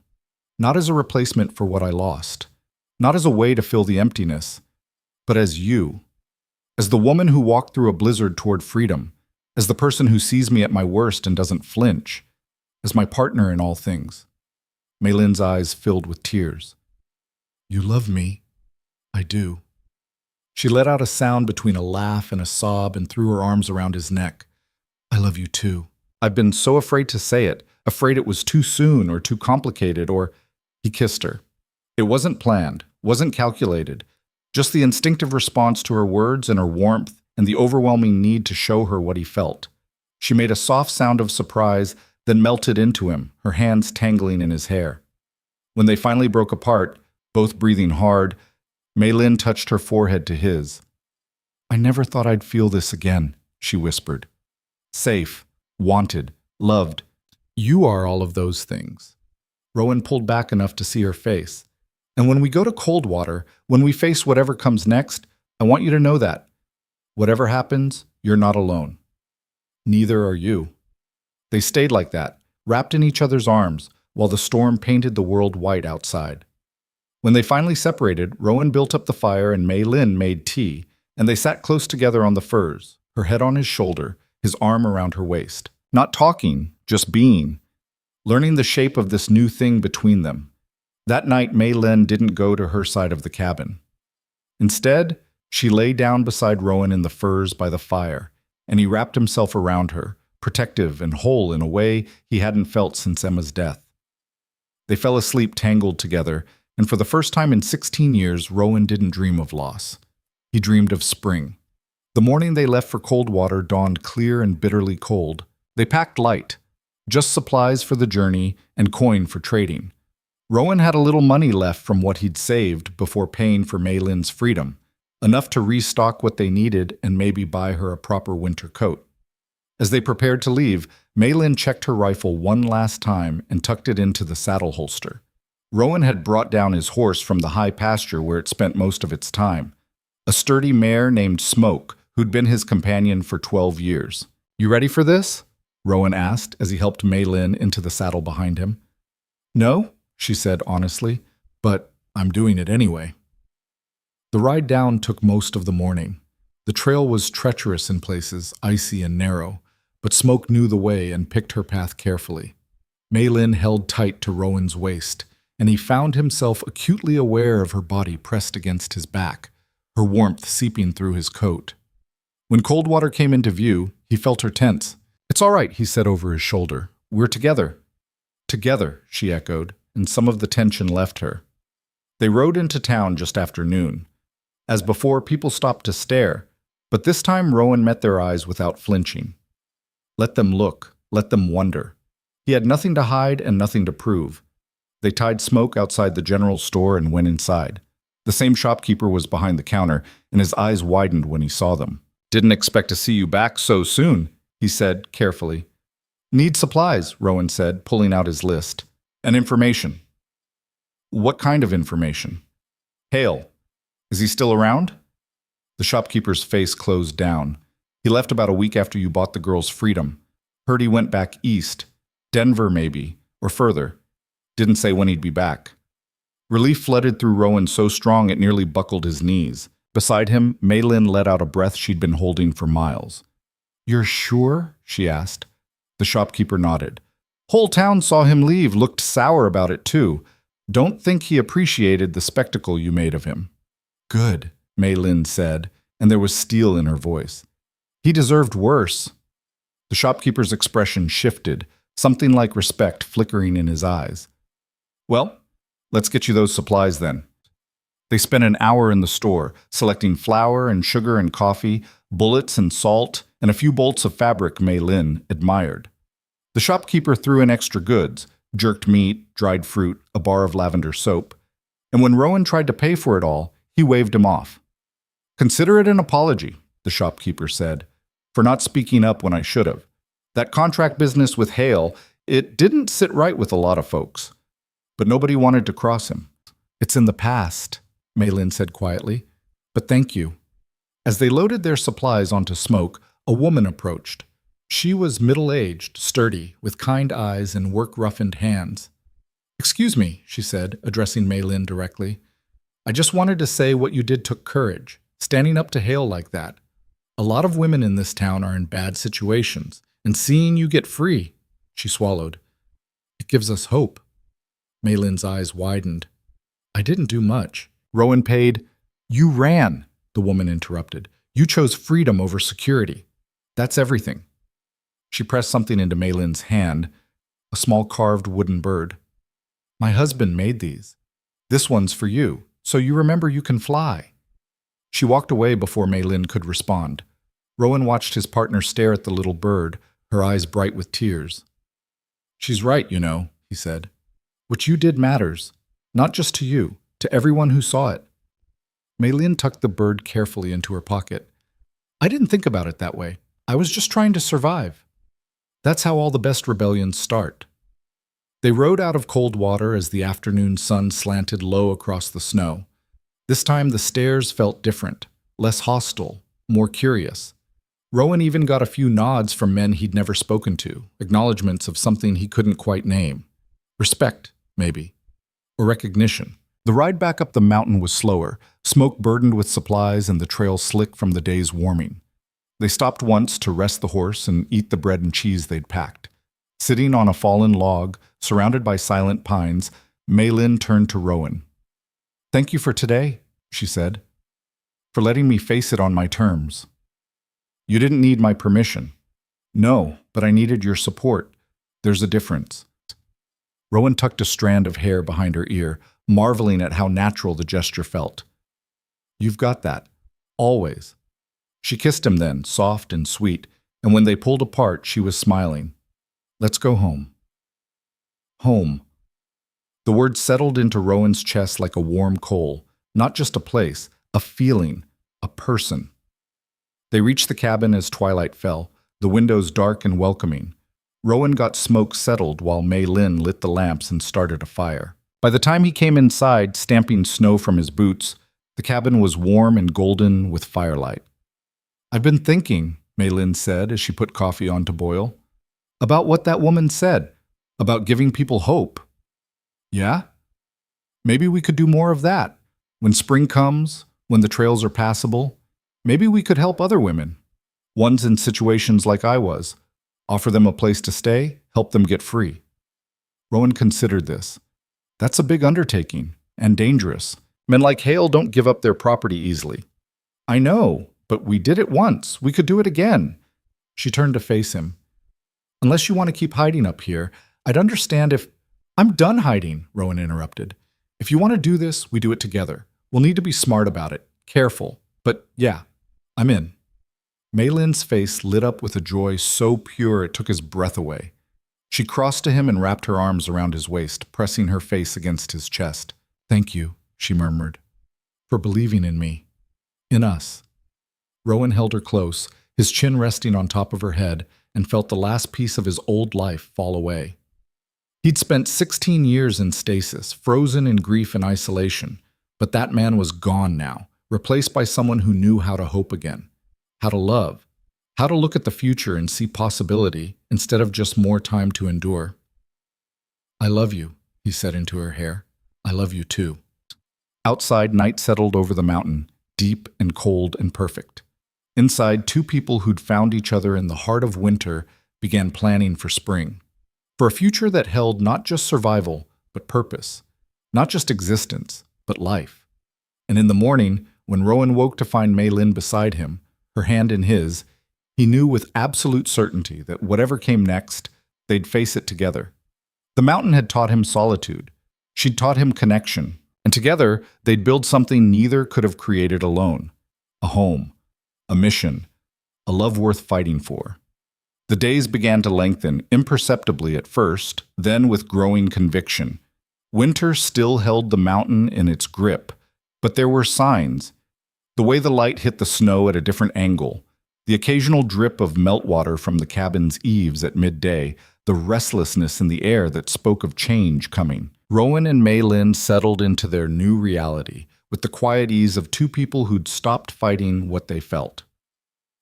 Not as a replacement for what I lost, not as a way to fill the emptiness, but as you. As the woman who walked through a blizzard toward freedom, as the person who sees me at my worst and doesn't flinch, as my partner in all things." Mei Lin's eyes filled with tears. "You love me. I do." She let out a sound between a laugh and a sob and threw her arms around his neck. "I love you too. I've been so afraid to say it, afraid it was too soon or too complicated or—" He kissed her. It wasn't planned, wasn't calculated, just the instinctive response to her words and her warmth and the overwhelming need to show her what he felt. She made a soft sound of surprise, then melted into him, her hands tangling in his hair. When they finally broke apart, both breathing hard, Mei Lin touched her forehead to his. "I never thought I'd feel this again," she whispered. "Safe, wanted, loved. You are all of those things." Rowan pulled back enough to see her face. "And when we go to Coldwater, when we face whatever comes next, I want you to know that. Whatever happens, you're not alone. Neither are you." They stayed like that, wrapped in each other's arms, while the storm painted the world white outside. When they finally separated, Rowan built up the fire and Mei Lin made tea, and they sat close together on the furs, her head on his shoulder, his arm around her waist. Not talking, just being, learning the shape of this new thing between them. That night, Mei Lin didn't go to her side of the cabin. Instead, she lay down beside Rowan in the furs by the fire, and he wrapped himself around her, protective and whole in a way he hadn't felt since Emma's death. They fell asleep tangled together, and for the first time in 16 years, Rowan didn't dream of loss. He dreamed of spring. The morning they left for Coldwater dawned clear and bitterly cold. They packed light, just supplies for the journey and coin for trading. Rowan had a little money left from what he'd saved before paying for Maylin's freedom, enough to restock what they needed and maybe buy her a proper winter coat. As they prepared to leave, Maylin checked her rifle one last time and tucked it into the saddle holster. Rowan had brought down his horse from the high pasture where it spent most of its time, a sturdy mare named Smoke, who'd been his companion for 12 years. "You ready for this?" Rowan asked as he helped Maylin into the saddle behind him. "No," she said honestly, "but I'm doing it anyway." The ride down took most of the morning. The trail was treacherous in places, icy and narrow, but Smoke knew the way and picked her path carefully. Maylin held tight to Rowan's waist, and he found himself acutely aware of her body pressed against his back, her warmth seeping through his coat. When Coldwater came into view, he felt her tense. "It's all right," he said over his shoulder. "We're together." "Together," she echoed, and some of the tension left her. They rode into town just after noon. As before, people stopped to stare, but this time Rowan met their eyes without flinching. Let them look, let them wonder. He had nothing to hide and nothing to prove. They tied Smoke outside the general store and went inside. The same shopkeeper was behind the counter, and his eyes widened when he saw them. "Didn't expect to see you back so soon," he said carefully. "Need supplies," Rowan said, pulling out his list. "And information." "What kind of information?" "Hale. Is he still around?" The shopkeeper's face closed down. "He left about a week after you bought the girl's freedom. Heard he went back east. Denver, maybe, or further. Didn't say when he'd be back." Relief flooded through Rowan so strong it nearly buckled his knees. Beside him, Maylin let out a breath she'd been holding for miles. "You're sure?" she asked. The shopkeeper nodded. "Whole town saw him leave, looked sour about it too. Don't think he appreciated the spectacle you made of him." "Good," Maylin said, and there was steel in her voice. "He deserved worse." The shopkeeper's expression shifted, something like respect flickering in his eyes. "Well, let's get you those supplies then." They spent an hour in the store, selecting flour and sugar and coffee, bullets and salt, and a few bolts of fabric Maylin admired. The shopkeeper threw in extra goods, jerked meat, dried fruit, a bar of lavender soap. And when Rowan tried to pay for it all, he waved him off. "Consider it an apology," the shopkeeper said, "for not speaking up when I should have. That contract business with Hale, it didn't sit right with a lot of folks. But nobody wanted to cross him." "It's in the past," Maylin said quietly, "but thank you." As they loaded their supplies onto Smoke, a woman approached. She was middle-aged, sturdy, with kind eyes and work-roughened hands. "Excuse me," she said, addressing Maylin directly. "I just wanted to say what you did took courage, standing up to Hale like that. A lot of women in this town are in bad situations, and seeing you get free," she swallowed, "it gives us hope." Maylin's eyes widened. "I didn't do much." Rowan paid. "You ran," the woman interrupted. "You chose freedom over security. That's everything." She pressed something into Maylin's hand, a small carved wooden bird. "My husband made these. This one's for you, so you remember you can fly." She walked away before Maylin could respond. Rowan watched his partner stare at the little bird, her eyes bright with tears. "She's right, you know," he said. "What you did matters, not just to you, to everyone who saw it." Maylin tucked the bird carefully into her pocket. "I didn't think about it that way. I was just trying to survive. That's how all the best rebellions start." They rode out of Coldwater as the afternoon sun slanted low across the snow. This time the stares felt different, less hostile, more curious. Rowan even got a few nods from men he'd never spoken to, acknowledgments of something he couldn't quite name. Respect, maybe. Or recognition. The ride back up the mountain was slower, smoke burdened with supplies and the trail slick from the day's warming. They stopped once to rest the horse and eat the bread and cheese they'd packed. Sitting on a fallen log, surrounded by silent pines, Maylin turned to Rowan. "Thank you for today," she said, "for letting me face it on my terms. You didn't need my permission." "No, but I needed your support. There's a difference." Rowan tucked a strand of hair behind her ear, marveling at how natural the gesture felt. "You've got that. Always." She kissed him then, soft and sweet, and when they pulled apart, she was smiling. "Let's go home." Home. The word settled into Rowan's chest like a warm coal, not just a place, a feeling, a person. They reached the cabin as twilight fell, the windows dark and welcoming. Rowan got smoke settled while Mei Lin lit the lamps and started a fire. By the time he came inside, stamping snow from his boots, the cabin was warm and golden with firelight. "I've been thinking," Mei Lin said as she put coffee on to boil, "about what that woman said, about giving people hope." "Yeah? Maybe we could do more of that. When spring comes, when the trails are passable, maybe we could help other women, ones in situations like I was, offer them a place to stay, help them get free." Rowan considered this. That's a big undertaking, and dangerous. Men like Hale don't give up their property easily. "I know, but we did it once. We could do it again." She turned to face him. "Unless you want to keep hiding up here, I'd understand if—" "I'm done hiding," Rowan interrupted. "If you want to do this, we do it together. We'll need to be smart about it, careful. But yeah, I'm in." Mei Lin's face lit up with a joy so pure it took his breath away. She crossed to him and wrapped her arms around his waist, pressing her face against his chest. "Thank you," she murmured, "for believing in me. In us." Rowan held her close, his chin resting on top of her head, and felt the last piece of his old life fall away. He'd spent 16 years in stasis, frozen in grief and isolation, but that man was gone now, replaced by someone who knew how to hope again, how to love, how to look at the future and see possibility instead of just more time to endure. "I love you," he said into her hair. "I love you too." Outside, night settled over the mountain, deep and cold and perfect. Inside, two people who'd found each other in the heart of winter began planning for spring. For a future that held not just survival, but purpose. Not just existence, but life. And in the morning, when Rowan woke to find Mei Lin beside him, her hand in his, he knew with absolute certainty that whatever came next, they'd face it together. The mountain had taught him solitude. She'd taught him connection. And together, they'd build something neither could have created alone. A home. A mission. A love worth fighting for. The days began to lengthen, imperceptibly at first, then with growing conviction. Winter still held the mountain in its grip, but there were signs. The way the light hit the snow at a different angle, the occasional drip of meltwater from the cabin's eaves at midday, the restlessness in the air that spoke of change coming. Rowan and Mei Lin settled into their new reality, with the quiet ease of two people who'd stopped fighting what they felt.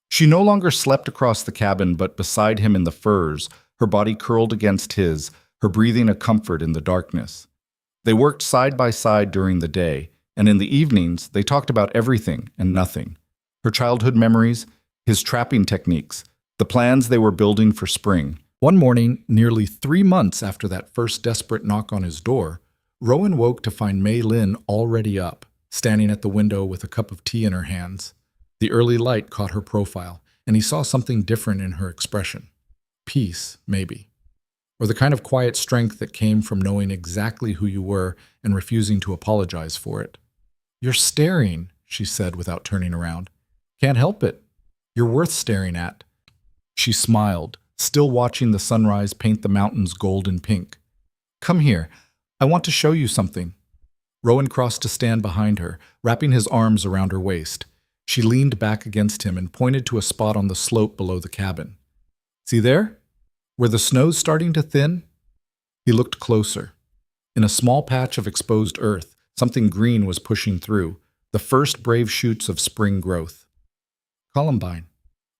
She no longer slept across the cabin, but beside him in the furs, her body curled against his, her breathing a comfort in the darkness. They worked side by side during the day, and in the evenings, they talked about everything and nothing. Her childhood memories, his trapping techniques, the plans they were building for spring. One morning, nearly 3 months after that first desperate knock on his door, Rowan woke to find Mei Lin already up, standing at the window with a cup of tea in her hands. The early light caught her profile, and he saw something different in her expression. Peace, maybe. Or the kind of quiet strength that came from knowing exactly who you were and refusing to apologize for it. "You're staring," she said without turning around. "Can't help it. You're worth staring at." She smiled, still watching the sunrise paint the mountains gold and pink. "Come here. I want to show you something." Rowan crossed to stand behind her, wrapping his arms around her waist. She leaned back against him and pointed to a spot on the slope below the cabin. "See there? Where the snow's starting to thin?" He looked closer. In a small patch of exposed earth, something green was pushing through, the first brave shoots of spring growth. "Columbine,"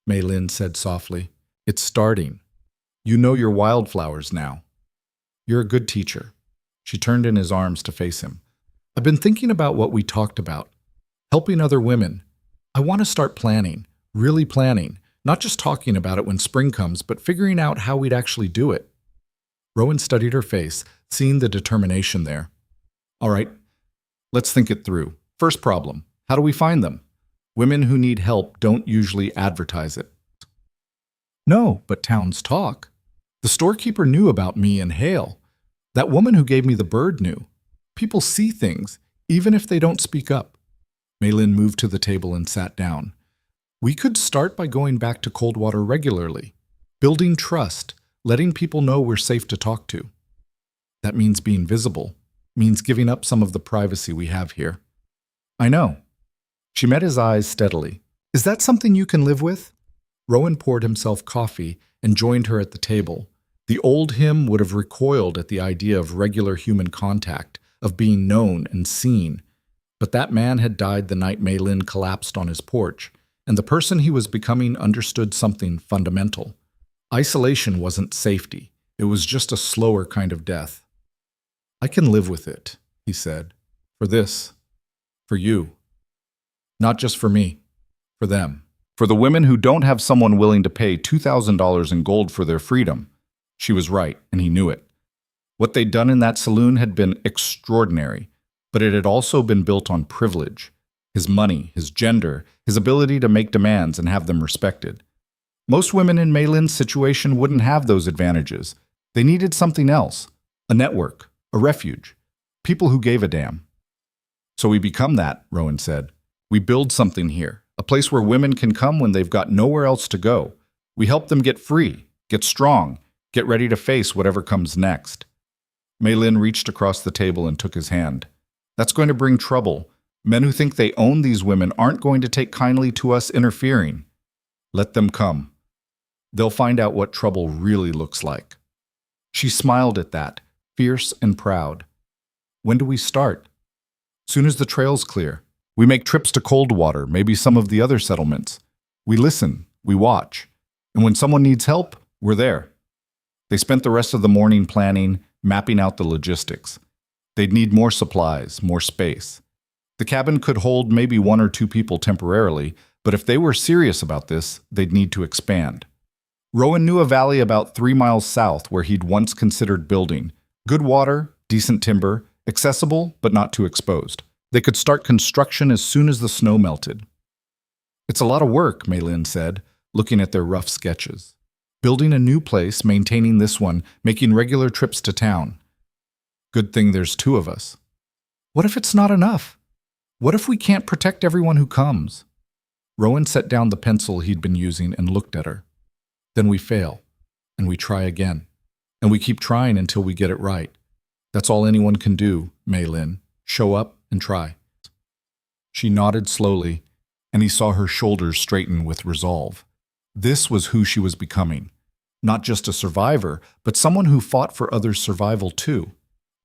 Mei Lin said softly. "It's starting. You know your wildflowers now. You're a good teacher." She turned in his arms to face him. "I've been thinking about what we talked about. Helping other women. I want to start planning, really planning, not just talking about it when spring comes, but figuring out how we'd actually do it." Rowan studied her face, seeing the determination there. "All right, let's think it through. First problem, how do we find them? Women who need help don't usually advertise it." "No, but towns talk. The storekeeper knew about me and Hale. That woman who gave me the bird knew. People see things, even if they don't speak up. Maylin moved to the table and sat down. We could start by going back to Coldwater regularly, building trust, letting people know we're safe to talk to. That means being visible, means giving up some of the privacy we have here. I know. She met his eyes steadily. Is that something you can live with? Rowan poured himself coffee and joined her at the table. The old him would have recoiled at the idea of regular human contact, of being known and seen. But that man had died the night Maylin collapsed on his porch, and the person he was becoming understood something fundamental. Isolation wasn't safety. It was just a slower kind of death. I can live with it, he said. For this. For you. Not just for me. For them. For the women who don't have someone willing to pay $2,000 in gold for their freedom. She was right, and he knew it. What they'd done in that saloon had been extraordinary, but it had also been built on privilege. His money, his gender, his ability to make demands and have them respected. Most women in Maylin's situation wouldn't have those advantages. They needed something else. A network. A refuge. People who gave a damn. So we become that, Rowan said. We build something here. A place where women can come when they've got nowhere else to go. We help them get free, get strong, get ready to face whatever comes next. Maylin reached across the table and took his hand. That's going to bring trouble. Men who think they own these women aren't going to take kindly to us interfering. Let them come. They'll find out what trouble really looks like. She smiled at that, fierce and proud. When do we start? Soon as the trail's clear. We make trips to Coldwater, maybe some of the other settlements. We listen, we watch. And when someone needs help, we're there. They spent the rest of the morning planning, mapping out the logistics. They'd need more supplies, more space. The cabin could hold maybe 1 or 2 people temporarily, but if they were serious about this, they'd need to expand. Rowan knew a valley about 3 miles south where he'd once considered building. Good water, decent timber, accessible but not too exposed. They could start construction as soon as the snow melted. It's a lot of work, Maylin said, looking at their rough sketches. Building a new place, maintaining this one, making regular trips to town. Good thing there's 2 of us. What if it's not enough? What if we can't protect everyone who comes? Rowan set down the pencil he'd been using and looked at her. Then we fail, and we try again. And we keep trying until we get it right. That's all anyone can do, Maylin. Show up and try. She nodded slowly, and he saw her shoulders straighten with resolve. This was who she was becoming. Not just a survivor, but someone who fought for others' survival too.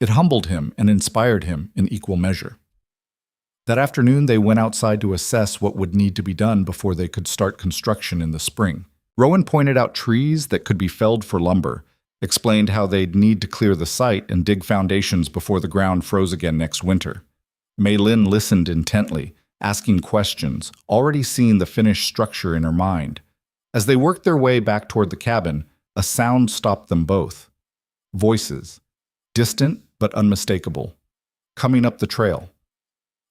It humbled him and inspired him in equal measure. That afternoon, they went outside to assess what would need to be done before they could start construction in the spring. Rowan pointed out trees that could be felled for lumber, explained how they'd need to clear the site and dig foundations before the ground froze again next winter. Maylin listened intently, asking questions, already seeing the finished structure in her mind. As they worked their way back toward the cabin, a sound stopped them both. Voices, distant but unmistakable, coming up the trail.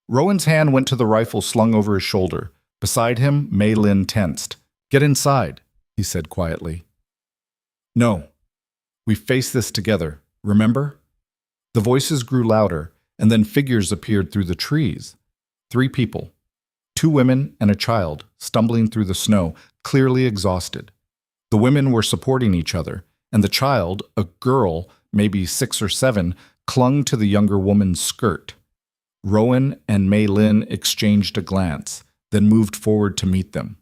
Rowan's hand went to the rifle slung over his shoulder. Beside him, Maylin tensed. "Get inside," he said quietly. "No. We face this together, remember?" The voices grew louder, and then figures appeared through the trees. 3 people, 2 women and a child, stumbling through the snow, clearly exhausted. The women were supporting each other, and the child, a girl, maybe 6 or 7, clung to the younger woman's skirt. Rowan and Maylin exchanged a glance, then moved forward to meet them.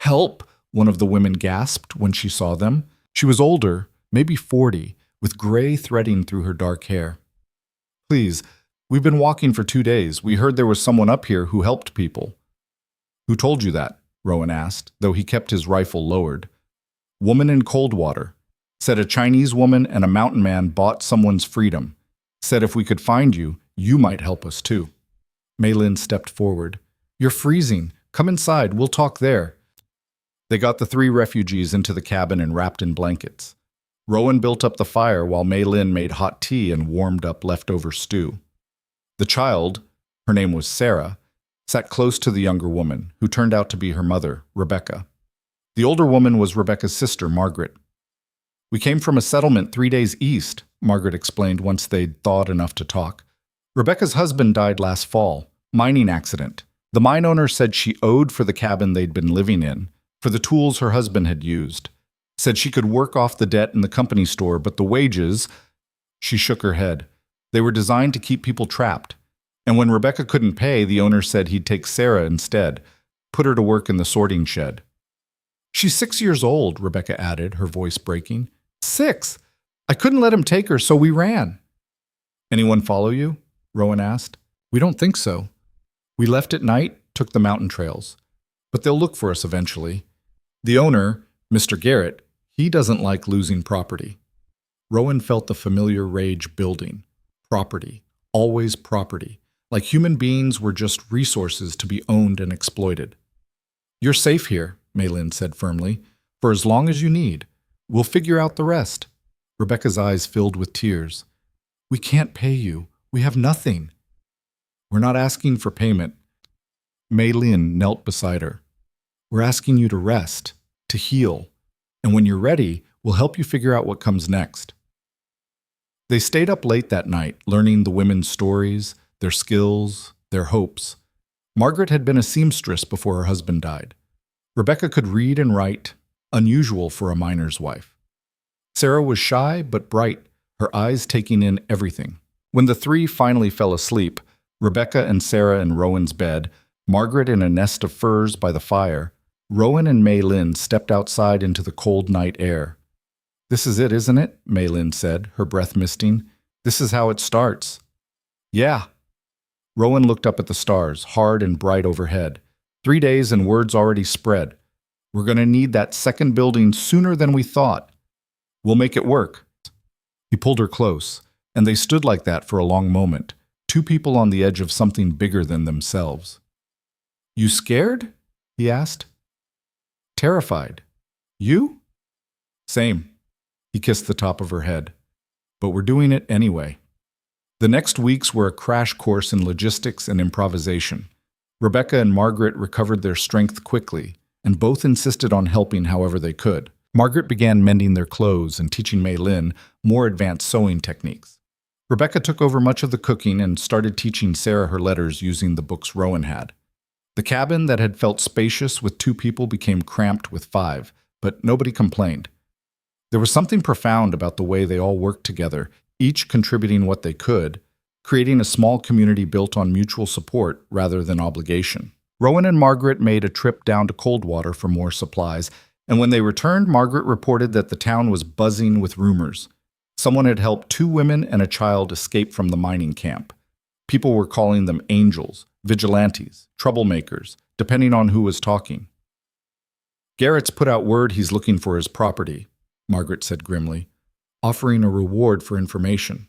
"Help!" one of the women gasped when she saw them. She was older, maybe 40, with gray threading through her dark hair. "Please, we've been walking for 2 days. We heard there was someone up here who helped people." "Who told you that?" Rowan asked, though he kept his rifle lowered. "Woman in Coldwater. Said a Chinese woman and a mountain man bought someone's freedom. Said if we could find you, you might help us too." Maylin stepped forward. "You're freezing. Come inside. We'll talk there." They got the 3 refugees into the cabin and wrapped in blankets. Rowan built up the fire while Maylin made hot tea and warmed up leftover stew. The child, her name was Sarah, sat close to the younger woman, who turned out to be her mother, Rebecca. The older woman was Rebecca's sister, Margaret. "We came from a settlement 3 days east," Margaret explained once they'd thawed enough to talk. Rebecca's husband died last fall. Mining accident. The mine owner said she owed for the cabin they'd been living in, for the tools her husband had used. Said she could work off the debt in the company store, but the wages, she shook her head. They were designed to keep people trapped. And when Rebecca couldn't pay, the owner said he'd take Sarah instead, put her to work in the sorting shed. She's 6 years old, Rebecca added, her voice breaking. 6! I couldn't let him take her, so we ran. Anyone follow you? Rowan asked. We don't think so. We left at night, took the mountain trails. But they'll look for us eventually. The owner, Mr. Garrett, he doesn't like losing property. Rowan felt the familiar rage building. Property. Always property. Like human beings were just resources to be owned and exploited. You're safe here, Maylin said firmly, for as long as you need. We'll figure out the rest. Rebecca's eyes filled with tears. We can't pay you. We have nothing. We're not asking for payment. Maylin knelt beside her. We're asking you to rest, to heal, and when you're ready, we'll help you figure out what comes next. They stayed up late that night, learning the women's stories, their skills, their hopes. Margaret had been a seamstress before her husband died. Rebecca could read and write, unusual for a miner's wife. Sarah was shy but bright, her eyes taking in everything. When the three finally fell asleep, Rebecca and Sarah in Rowan's bed, Margaret in a nest of furs by the fire, Rowan and Maylin stepped outside into the cold night air. This is it, isn't it? Maylin said, her breath misting. This is how it starts. Yeah. Rowan looked up at the stars, hard and bright overhead. 3 days and word's already spread. We're going to need that second building sooner than we thought. We'll make it work. He pulled her close, and they stood like that for a long moment, two people on the edge of something bigger than themselves. You scared? He asked. Terrified. You? Same. He kissed the top of her head. But we're doing it anyway. The next weeks were a crash course in logistics and improvisation. Rebecca and Margaret recovered their strength quickly, and both insisted on helping however they could. Margaret began mending their clothes and teaching Maylin more advanced sewing techniques. Rebecca took over much of the cooking and started teaching Sarah her letters using the books Rowan had. The cabin that had felt spacious with 2 people became cramped with 5, but nobody complained. There was something profound about the way they all worked together, each contributing what they could, creating a small community built on mutual support rather than obligation. Rowan and Margaret made a trip down to Coldwater for more supplies, and when they returned, Margaret reported that the town was buzzing with rumors. Someone had helped 2 women and a child escape from the mining camp. People were calling them angels, vigilantes, troublemakers, depending on who was talking. Garrett's put out word he's looking for his property, Margaret said grimly, offering a reward for information.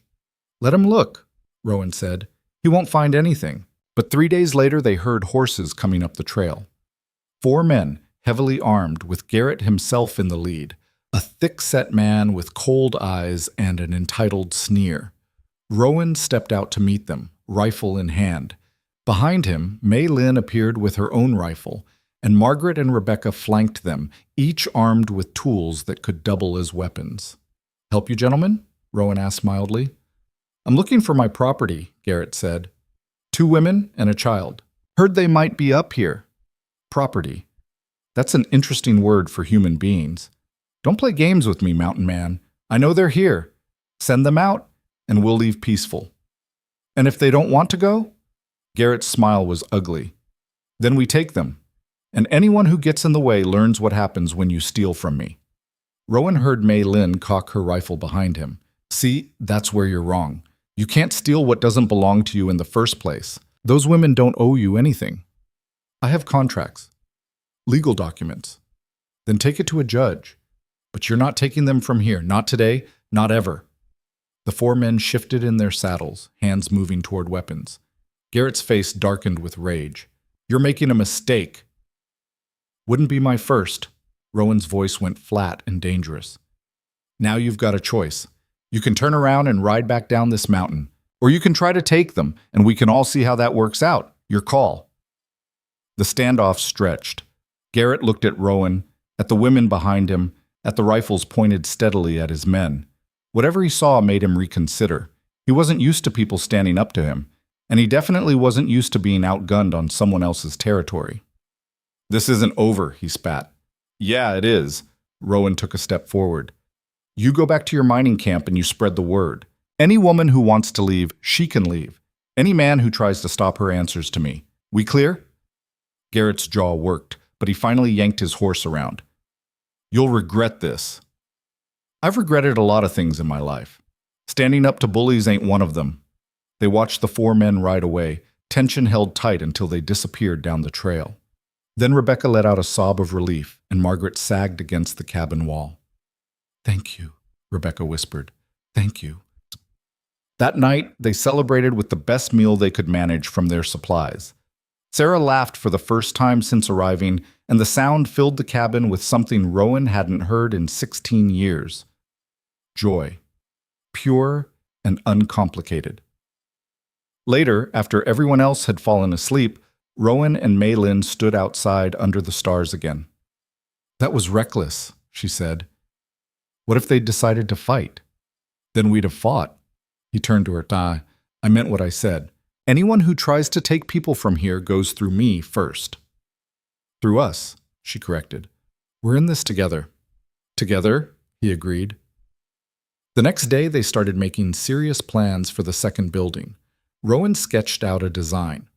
Let him look, Rowan said. He won't find anything. But 3 days later, they heard horses coming up the trail. 4 men, heavily armed, with Garrett himself in the lead, a thick-set man with cold eyes and an entitled sneer. Rowan stepped out to meet them, rifle in hand. Behind him, Maylin appeared with her own rifle, and Margaret and Rebecca flanked them, each armed with tools that could double as weapons. Help you, gentlemen? Rowan asked mildly. I'm looking for my property, Garrett said. 2 women and a child. Heard they might be up here. Property. That's an interesting word for human beings. Don't play games with me, Mountain Man. I know they're here. Send them out, and we'll leave peaceful. And if they don't want to go? Garrett's smile was ugly. Then we take them. And anyone who gets in the way learns what happens when you steal from me. Rowan heard Maylin cock her rifle behind him. See, that's where you're wrong. You can't steal what doesn't belong to you in the first place. Those women don't owe you anything. I have contracts. Legal documents. Then take it to a judge. But you're not taking them from here. Not today, not ever. The 4 men shifted in their saddles, hands moving toward weapons. Garrett's face darkened with rage. You're making a mistake. Wouldn't be my first. Rowan's voice went flat and dangerous. Now you've got a choice. You can turn around and ride back down this mountain, or you can try to take them, and we can all see how that works out. Your call. The standoff stretched. Garrett looked at Rowan, at the women behind him, at the rifles pointed steadily at his men. Whatever he saw made him reconsider. He wasn't used to people standing up to him, And he definitely wasn't used to being outgunned on someone else's territory. "This isn't over," he spat. "Yeah, it is." Rowan took a step forward. "You go back to your mining camp and you spread the word. Any woman who wants to leave, she can leave. Any man who tries to stop her answers to me. We clear?" Garrett's jaw worked, but he finally yanked his horse around. "You'll regret this." "I've regretted a lot of things in my life. Standing up to bullies ain't one of them." They watched the four men ride away, tension held tight until they disappeared down the trail. Then Rebecca let out a sob of relief, and Margaret sagged against the cabin wall. "Thank you," Rebecca whispered. "Thank you." That night, they celebrated with the best meal they could manage from their supplies. Sarah laughed for the first time since arriving, and the sound filled the cabin with something Rowan hadn't heard in 16 years. Joy. Pure and uncomplicated. Later, after everyone else had fallen asleep, Rowan and Maylin stood outside under the stars again. "That was reckless," she said. "What if they'd decided to fight? Then we'd have fought." He turned to her. I meant what I said. Anyone who tries to take people from here goes through me first." "Through us," she corrected. "We're in this together." "Together," he agreed. The next day, they started making serious plans for the second building. Rowan sketched out a design.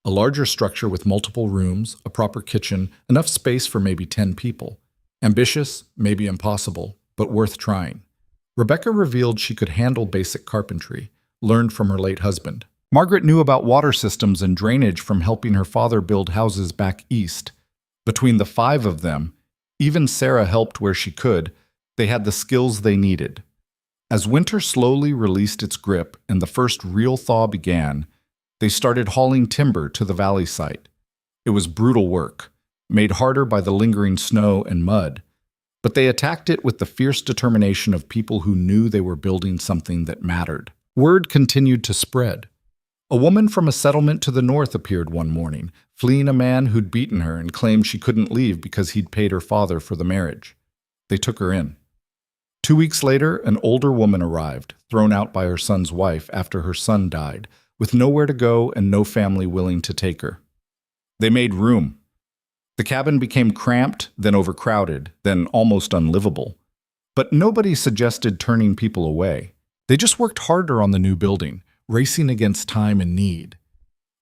A larger structure with multiple rooms, a proper kitchen, enough space for maybe 10 people. Ambitious, maybe impossible, but worth trying. Rebecca revealed she could handle basic carpentry, learned from her late husband. Margaret knew about water systems and drainage from helping her father build houses back east. Between the 5 of them, even Sarah helped where she could, they had the skills they needed. As winter slowly released its grip and the first real thaw began, they started hauling timber to the valley site. It was brutal work, made harder by the lingering snow and mud, but they attacked it with the fierce determination of people who knew they were building something that mattered. Word continued to spread. A woman from a settlement to the north appeared one morning, fleeing a man who'd beaten her and claimed she couldn't leave because he'd paid her father for the marriage. They took her in. 2 weeks later, an older woman arrived, thrown out by her son's wife after her son died, with nowhere to go and no family willing to take her. They made room. The cabin became cramped, then overcrowded, then almost unlivable. But nobody suggested turning people away. They just worked harder on the new building, racing against time and need.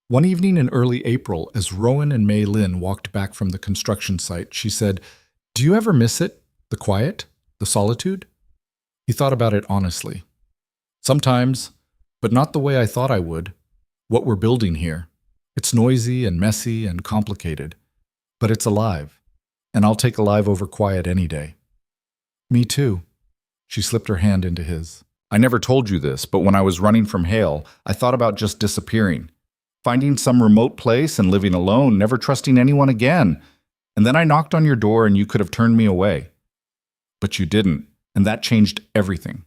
One evening in early April, as Rowan and Maylin walked back from the construction site, she said, "Do you ever miss it? The quiet? The solitude?" He thought about it honestly. "Sometimes, but not the way I thought I would. What we're building here. It's noisy and messy and complicated. But it's alive, and I'll take alive over quiet any day." "Me too." She slipped her hand into his. "I never told you this, but when I was running from hail, I thought about just disappearing. Finding some remote place and living alone, never trusting anyone again. And then I knocked on your door and you could have turned me away. But you didn't, and that changed everything."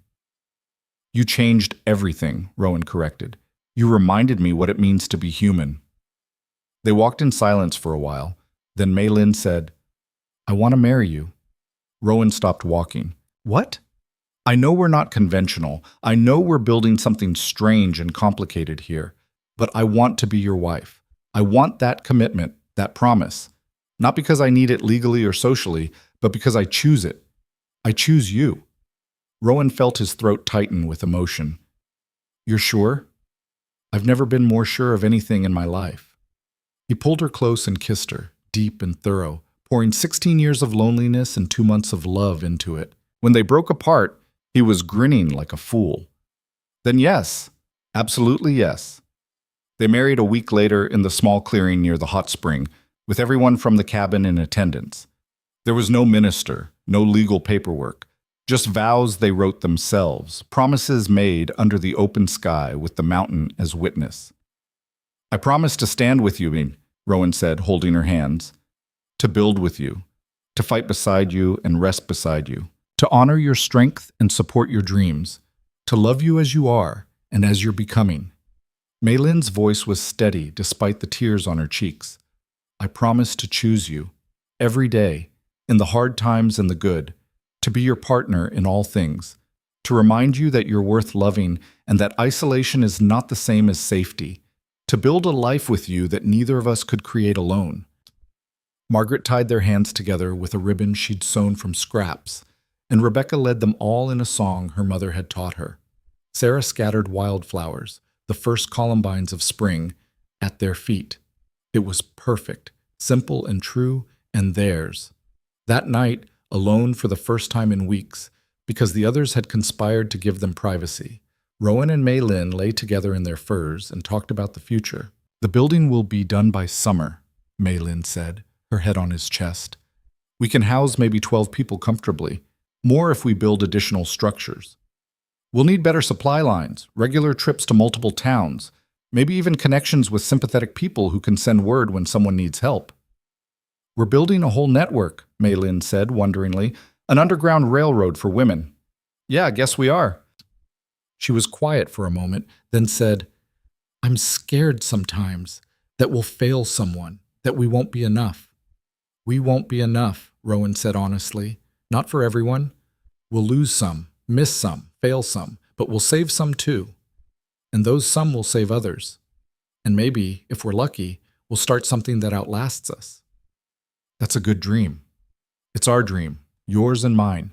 "You changed everything," Rowan corrected. "You reminded me what it means to be human." They walked in silence for a while. Then Maylin said, "I want to marry you." Rowan stopped walking. "What?" "I know we're not conventional. I know we're building something strange and complicated here. But I want to be your wife. I want that commitment, that promise. Not because I need it legally or socially, but because I choose it. I choose you." Rowan felt his throat tighten with emotion. "You're sure?" "I've never been more sure of anything in my life." He pulled her close and kissed her, deep and thorough, pouring 16 years of loneliness and 2 months of love into it. When they broke apart, he was grinning like a fool. "Then yes, absolutely yes." They married a week later in the small clearing near the hot spring, with everyone from the cabin in attendance. There was no minister, no legal paperwork, just vows they wrote themselves, promises made under the open sky with the mountain as witness. "I promise to stand with you," Rowan said, holding her hands, "to build with you, to fight beside you and rest beside you, to honor your strength and support your dreams, to love you as you are and as you're becoming." Maylin's voice was steady despite the tears on her cheeks. "I promise to choose you, every day, in the hard times and the good, to be your partner in all things, to remind you that you're worth loving and that isolation is not the same as safety, to build a life with you that neither of us could create alone. Margaret tied their hands together with a ribbon she'd sewn from scraps, and Rebecca led them all in a song her mother had taught her. Sarah scattered wildflowers, the first columbines of spring, at their feet. It was perfect, simple and true, and theirs. That night, alone for the first time in weeks, because the others had conspired to give them privacy, Rowan and Mei Lin lay together in their furs and talked about the future. "The building will be done by summer," Mei Lin said, her head on his chest. "We can house maybe 12 people comfortably, more if we build additional structures. We'll need better supply lines, regular trips to multiple towns, maybe even connections with sympathetic people who can send word when someone needs help." "We're building a whole network," Mei Lin said wonderingly, "an underground railroad for women." "Yeah, I guess we are." She was quiet for a moment, then said, "I'm scared sometimes that we'll fail someone, that we won't be enough." "We won't be enough," Rowan said honestly. "Not for everyone. We'll lose some, miss some, fail some, but we'll save some too. And those some will save others. And maybe, if we're lucky, we'll start something that outlasts us." "That's a good dream." "It's our dream, yours and mine."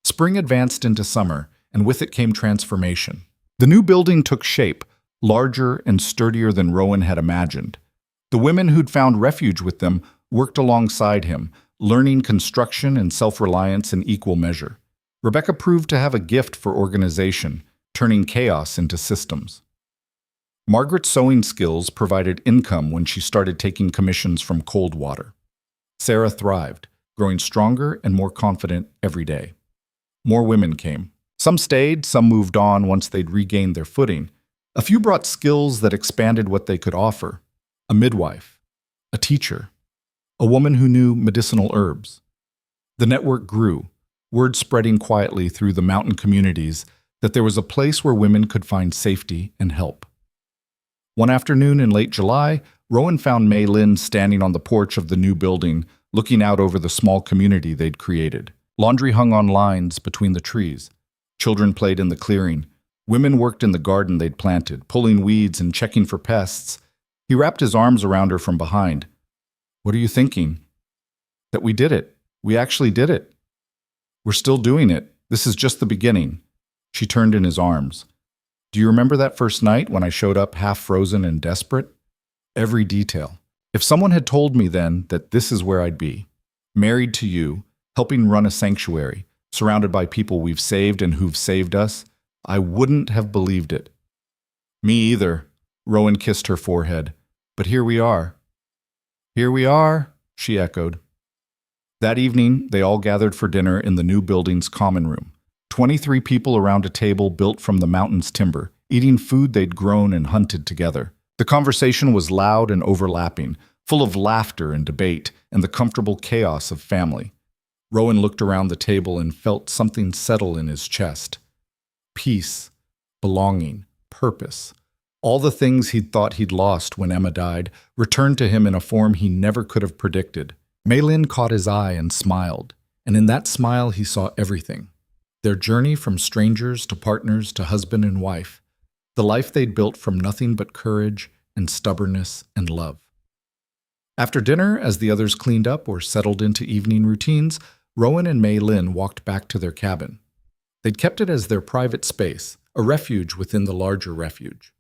Spring advanced into summer, and with it came transformation. The new building took shape, larger and sturdier than Rowan had imagined. The women who'd found refuge with them worked alongside him, learning construction and self-reliance in equal measure. Rebecca proved to have a gift for organization, turning chaos into systems. Margaret's sewing skills provided income when she started taking commissions from Coldwater. Sarah thrived, growing stronger and more confident every day. More women came. Some stayed, some moved on once they'd regained their footing. A few brought skills that expanded what they could offer. A midwife, a teacher, a woman who knew medicinal herbs. The network grew, word spreading quietly through the mountain communities that there was a place where women could find safety and help. One afternoon in late July, Rowan found Mei Lin standing on the porch of the new building, looking out over the small community they'd created. Laundry hung on lines between the trees. Children played in the clearing. Women worked in the garden they'd planted, pulling weeds and checking for pests. He wrapped his arms around her from behind. "What are you thinking?" "That we did it. We actually did it. We're still doing it. This is just the beginning." She turned in his arms. "Do you remember that first night when I showed up half frozen and desperate?" "Every detail. If someone had told me then that this is where I'd be, married to you, helping run a sanctuary, surrounded by people we've saved and who've saved us, I wouldn't have believed it." "Me either." Rowan kissed her forehead. "But here we are." "Here we are," she echoed. That evening, they all gathered for dinner in the new building's common room. 23 people around a table built from the mountain's timber, eating food they'd grown and hunted together. The conversation was loud and overlapping, full of laughter and debate and the comfortable chaos of family. Rowan looked around the table and felt something settle in his chest. Peace, belonging, purpose. All the things he'd thought he'd lost when Emma died returned to him in a form he never could have predicted. Mei Lin caught his eye and smiled, and in that smile he saw everything. Their journey from strangers to partners to husband and wife. The life they'd built from nothing but courage and stubbornness and love. After dinner, as the others cleaned up or settled into evening routines, Rowan and Mei Lin walked back to their cabin. They'd kept it as their private space, a refuge within the larger refuge.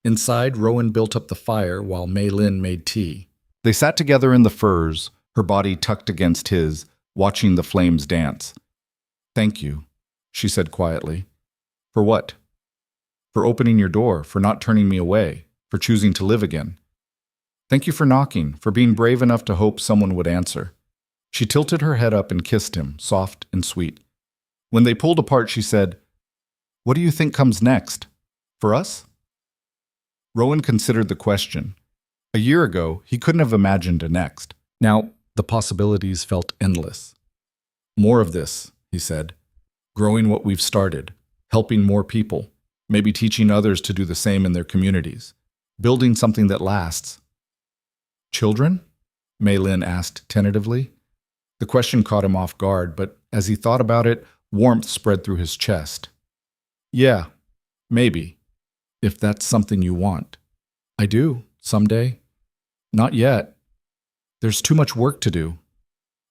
Inside, Rowan built up the fire while Mei Lin made tea. They sat together in the furs, her body tucked against his, watching the flames dance. "Thank you," she said quietly. "For what?" "For opening your door, for not turning me away, for choosing to live again. Thank you for knocking, for being brave enough to hope someone would answer." She tilted her head up and kissed him, soft and sweet. When they pulled apart, she said, "What do you think comes next? For us?" Rowan considered the question. A year ago, he couldn't have imagined a next. Now, the possibilities felt endless. "More of this," he said. "Growing what we've started, helping more people, maybe teaching others to do the same in their communities, building something that lasts." "Children?" Mei Lin asked tentatively. The question caught him off guard, but as he thought about it, warmth spread through his chest. "Yeah, maybe, if that's something you want." I do, someday. Not yet. There's too much work to do.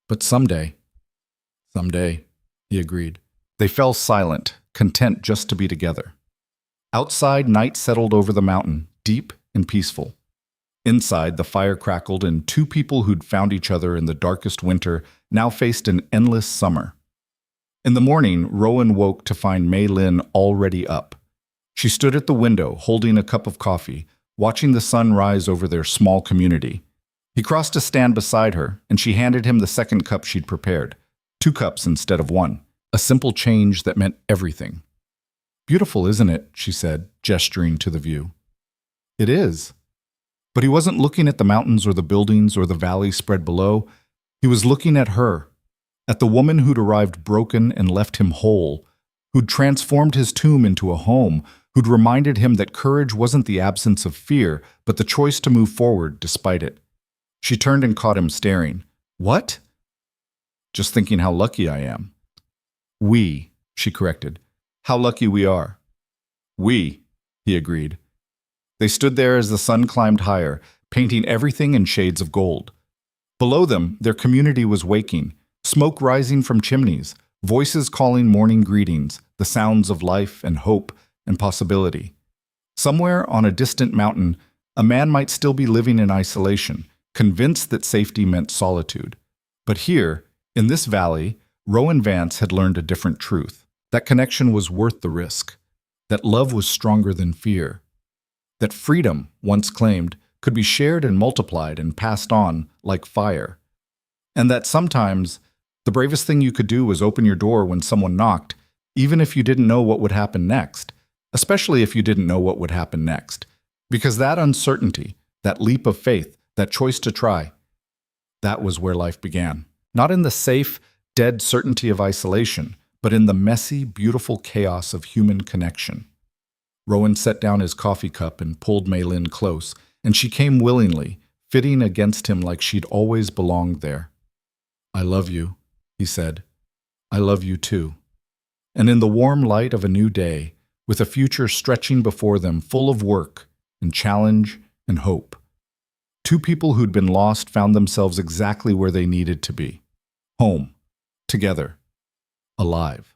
But someday. Someday, he agreed. They fell silent, content just to be together. Outside, night settled over the mountain, deep and peaceful. Inside, the fire crackled, and two people who'd found each other in the darkest winter now faced an endless summer. In the morning, Rowan woke to find Mei Lin already up. She stood at the window, holding a cup of coffee, watching the sun rise over their small community. He crossed to stand beside her, and she handed him the second cup she'd prepared, 2 cups instead of 1, a simple change that meant everything. "Beautiful, isn't it?" she said, gesturing to the view. "It is." But he wasn't looking at the mountains or the buildings or the valley spread below. He was looking at her, at the woman who'd arrived broken and left him whole, who'd transformed his tomb into a home, who'd reminded him that courage wasn't the absence of fear, but the choice to move forward despite it. She turned and caught him staring. "What?" "Just thinking how lucky I am." "We," she corrected. "How lucky we are." "We," he agreed. They stood there as the sun climbed higher, painting everything in shades of gold. Below them, their community was waking, smoke rising from chimneys, voices calling morning greetings, the sounds of life and hope and possibility. Somewhere on a distant mountain, a man might still be living in isolation, convinced that safety meant solitude. But here, in this valley, Rowan Vance had learned a different truth. That connection was worth the risk. That love was stronger than fear. That freedom, once claimed, could be shared and multiplied and passed on like fire. And that sometimes the bravest thing you could do was open your door when someone knocked, even if you didn't know what would happen next, especially if you didn't know what would happen next. Because that uncertainty, that leap of faith, that choice to try, that was where life began. Not in the safe, dead certainty of isolation, but in the messy, beautiful chaos of human connection. Rowan set down his coffee cup and pulled Mei Lin close, and she came willingly, fitting against him like she'd always belonged there. "I love you," he said. "I love you too." And in the warm light of a new day, with a future stretching before them full of work and challenge and hope, two people who'd been lost found themselves exactly where they needed to be. Home. Together. Alive.